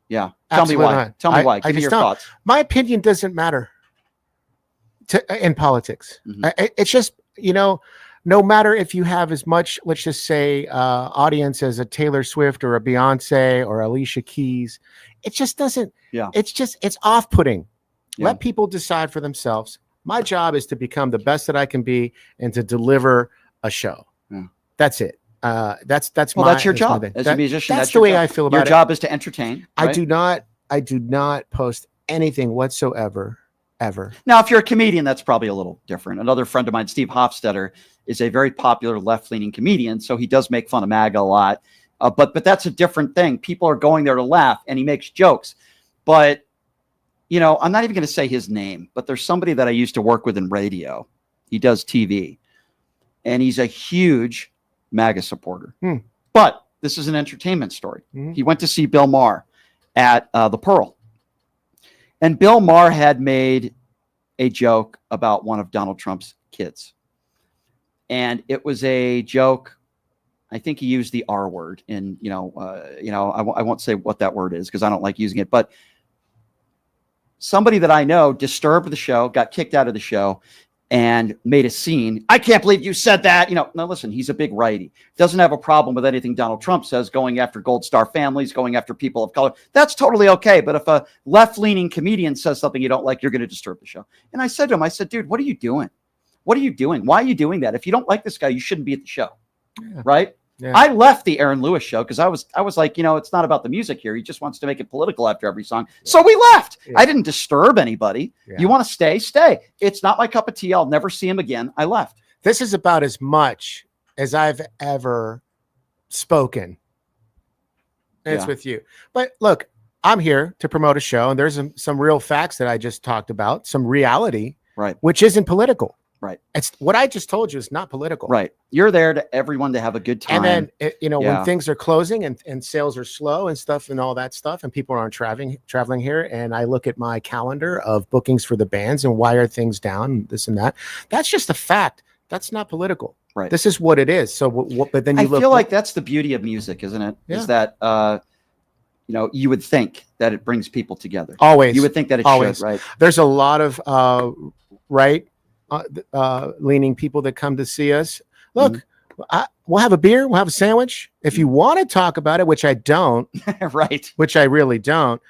Yeah. Absolutely Tell me why. not. Tell me why. I Give me just your don't. thoughts. My opinion doesn't matter in politics. Mm-hmm. It's just, no matter if you have as much, let's just say, audience as a Taylor Swift or a Beyonce or Alicia Keys, it just doesn't. Yeah. It's off-putting. Yeah. Let people decide for themselves. My job is to become the best that I can be and to deliver a show. Yeah. That's it. That's your job as a musician. That's the way I feel about it. Your job is to entertain. Right? I do not post anything whatsoever ever. Now, if you're a comedian, that's probably a little different. Another friend of mine, Steve Hofstetter, is a very popular left-leaning comedian, so he does make fun of MAGA a lot. But that's a different thing. People are going there to laugh, and he makes jokes. But, you know, I'm not even going to say his name, but there's somebody that I used to work with in radio. He does TV, and he's a huge MAGA supporter. But this is an entertainment story. He went to see Bill Maher at the Pearl. And Bill Maher had made a joke about one of Donald Trump's kids. And it was a joke. I think he used the R word. And, I won't say what that word is because I don't like using it. But somebody that I know disturbed the show, got kicked out of the show, and made a scene. I can't believe you said that. Now listen, he's a big righty. Doesn't have a problem with anything Donald Trump says, going after Gold Star families, going after people of color. That's totally okay. But if a left-leaning comedian says something you don't like, you're going to disturb the show. And I said to him, dude, what are you doing? What are you doing? Why are you doing that? If you don't like this guy, you shouldn't be at the show. Yeah. Right? Yeah. I left the Aaron Lewis show because I was like, it's not about the music here. He just wants to make it political after every song. So we left. Yeah. I didn't disturb anybody. Yeah. You want to stay? Stay. It's not my cup of tea. I'll never see him again. I left. This is about as much as I've ever spoken. It's with you. But look, I'm here to promote a show, and there's some real facts that I just talked about, some reality, right, which isn't political. Right. It's what I just told you is not political. Right. You're there to everyone to have a good time. And then, when things are closing and sales are slow and stuff and all that stuff, and people aren't traveling here, and I look at my calendar of bookings for the bands and why are things down, this and that. That's just a fact. That's not political. Right. This is what it is. So, but then I feel like that's the beauty of music, isn't it? Yeah. Is that, you would think that it brings people together. Always. You would think that it should, right? There's a lot of leaning people that come to see us. Look, we'll have a beer, we'll have a sandwich. If you want to talk about it, which I don't, right? Which I really don't.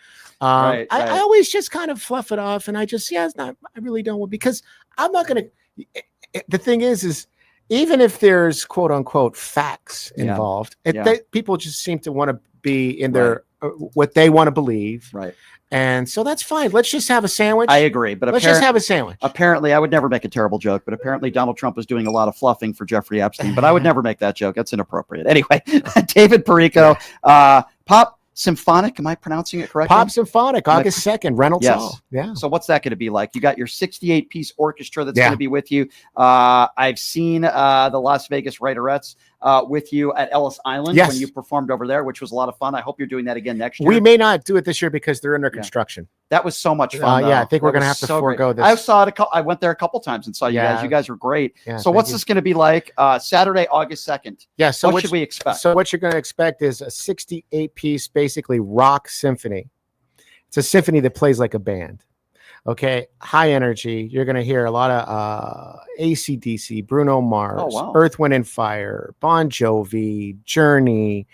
Right. I always just kind of fluff it off, and I just, it's not. I really don't, because I'm not going to. The thing is even if there's quote unquote facts involved, people just seem to want to be in their what they want to believe, right? And so that's fine. Let's just have a sandwich. I agree. But let's just have a sandwich. Apparently, I would never make a terrible joke, but apparently Donald Trump was doing a lot of fluffing for Jeffrey Epstein, but I would never make that joke. That's inappropriate. Anyway, David Perico, Pop Symphonic. Am I pronouncing it correctly? Pop Symphonic, August 2nd, Reynolds Hall. Yeah. So what's that going to be like? You got your 68-piece orchestra that's going to be with you. I've seen the Las Vegas Writerettes with you at Ellis Island when you performed over there, which was a lot of fun. I hope you're doing that again next year. We may not do it this year because they're under construction. That was so much fun. I think we're going to have to forego this. I saw it. I went there a couple times and saw you guys. You guys were great. Yeah, so what's this going to be like Saturday, August 2nd? Yeah. So what should we expect? So what you're going to expect is a 68-piece, basically rock symphony. It's a symphony that plays like a band. Okay. High energy. You're going to hear a lot of AC/DC, Bruno Mars, Earth, Wind and Fire, Bon Jovi, Journey,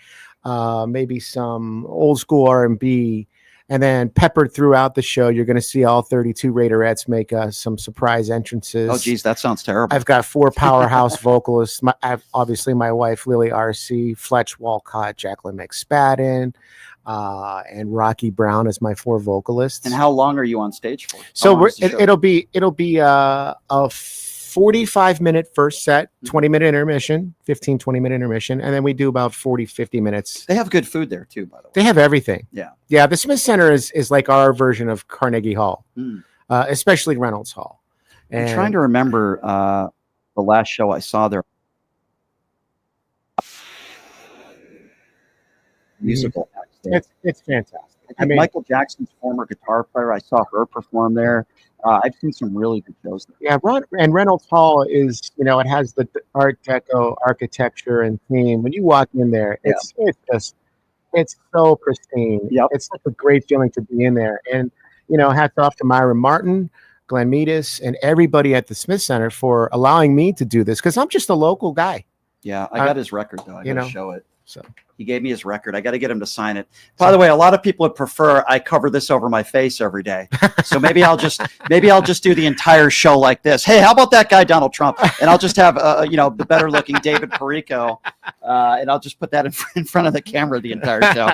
maybe some old school R&B. And then peppered throughout the show, you're going to see all 32 Raiderettes make some surprise entrances. Oh, geez, that sounds terrible. I've got 4 powerhouse vocalists. Obviously, my wife, Lily R.C., Fletch Walcott, Jacqueline McSpadden, and Rocky Brown as my 4 vocalists. And how long are you on stage for? So it'll be a 45-minute first set, 20-minute intermission, 15, 20-minute intermission, and then we do about 40, 50 minutes. They have good food there, too, by the way. They have everything. Yeah. Yeah, the Smith Center is like our version of Carnegie Hall, especially Reynolds Hall. And I'm trying to remember the last show I saw there. Musical acts. It's fantastic. I mean, Michael Jackson's former guitar player, I saw her perform there. I've seen some really good shows there. Yeah, and Reynolds Hall is, it has the Art Deco architecture and theme. When you walk in there, it's so pristine. Yep. It's such a great feeling to be in there. And, hats off to Myra Martin, Glenn Meadis, and everybody at the Smith Center for allowing me to do this, because I'm just a local guy. Yeah, I got his record, though. I got to show it. So he gave me his record. I got to get him to sign it. By the way, a lot of people would prefer I cover this over my face every day. So maybe I'll just do the entire show like this. Hey, how about that guy Donald Trump? And I'll just have the better looking David Perico, and I'll just put that in front of the camera the entire show.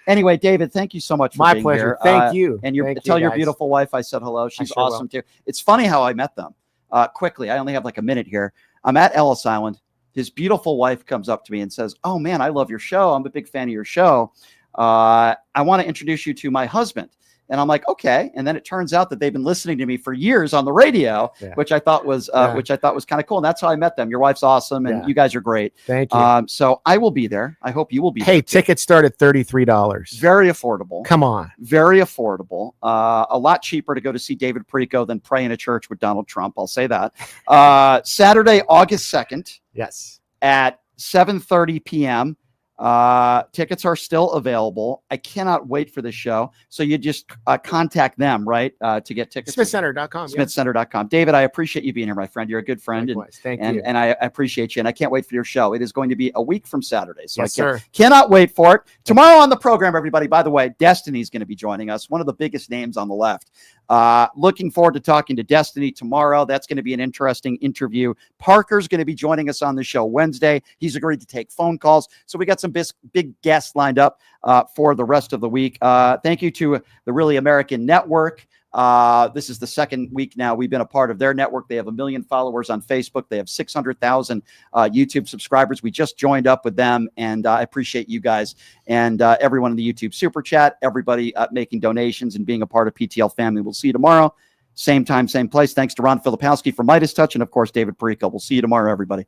Anyway, David, thank you so much for being pleasure. here. Thank you. And Thank tell you, your guys. beautiful wife I said hello. She's sure awesome will. too. It's funny how I met them. Quickly, I only have like a minute here. I'm at Ellis Island. His beautiful wife comes up to me and says, "Oh man, I love your show. I'm a big fan of your show. I want to introduce you to my husband." And I'm like, "Okay." And then it turns out that they've been listening to me for years on the radio, which I thought was kind of cool. And that's how I met them. Your wife's awesome, and you guys are great. Thank you. So I will be there. I hope you will be. Hey, tickets start at $33. Very affordable. Come on. Very affordable. A lot cheaper to go to see David Perico than pray in a church with Donald Trump. I'll say that. Saturday, August 2nd. Yes. At 7:30 p.m. Tickets are still available. I cannot wait for the show. So you just contact them, right, to get tickets. SmithCenter.com. SmithCenter.com. David, I appreciate you being here, my friend. You're a good friend. Likewise. Thank you. And I appreciate you. And I can't wait for your show. It is going to be a week from Saturday. So Yes, I sir. cannot wait for it. Tomorrow on the program, everybody, by the way, Destiny's going to be joining us, one of the biggest names on the left. Looking forward to talking to Destiny tomorrow. That's going to be an interesting interview. Parker's going to be joining us on the show Wednesday. He's agreed to take phone calls. So we got some big guests lined up for the rest of the week. Thank you to the Really American Network. This is the second week now we've been a part of their network. They have 1 million followers on Facebook. They have 600,000 YouTube subscribers. We just joined up with them, and I appreciate you guys and everyone in the YouTube Super Chat, everybody making donations and being a part of PTL family. We'll see you tomorrow. Same time, same place. Thanks to Ron Filipowski from Midas Touch, and of course, David Perico. We'll see you tomorrow, everybody.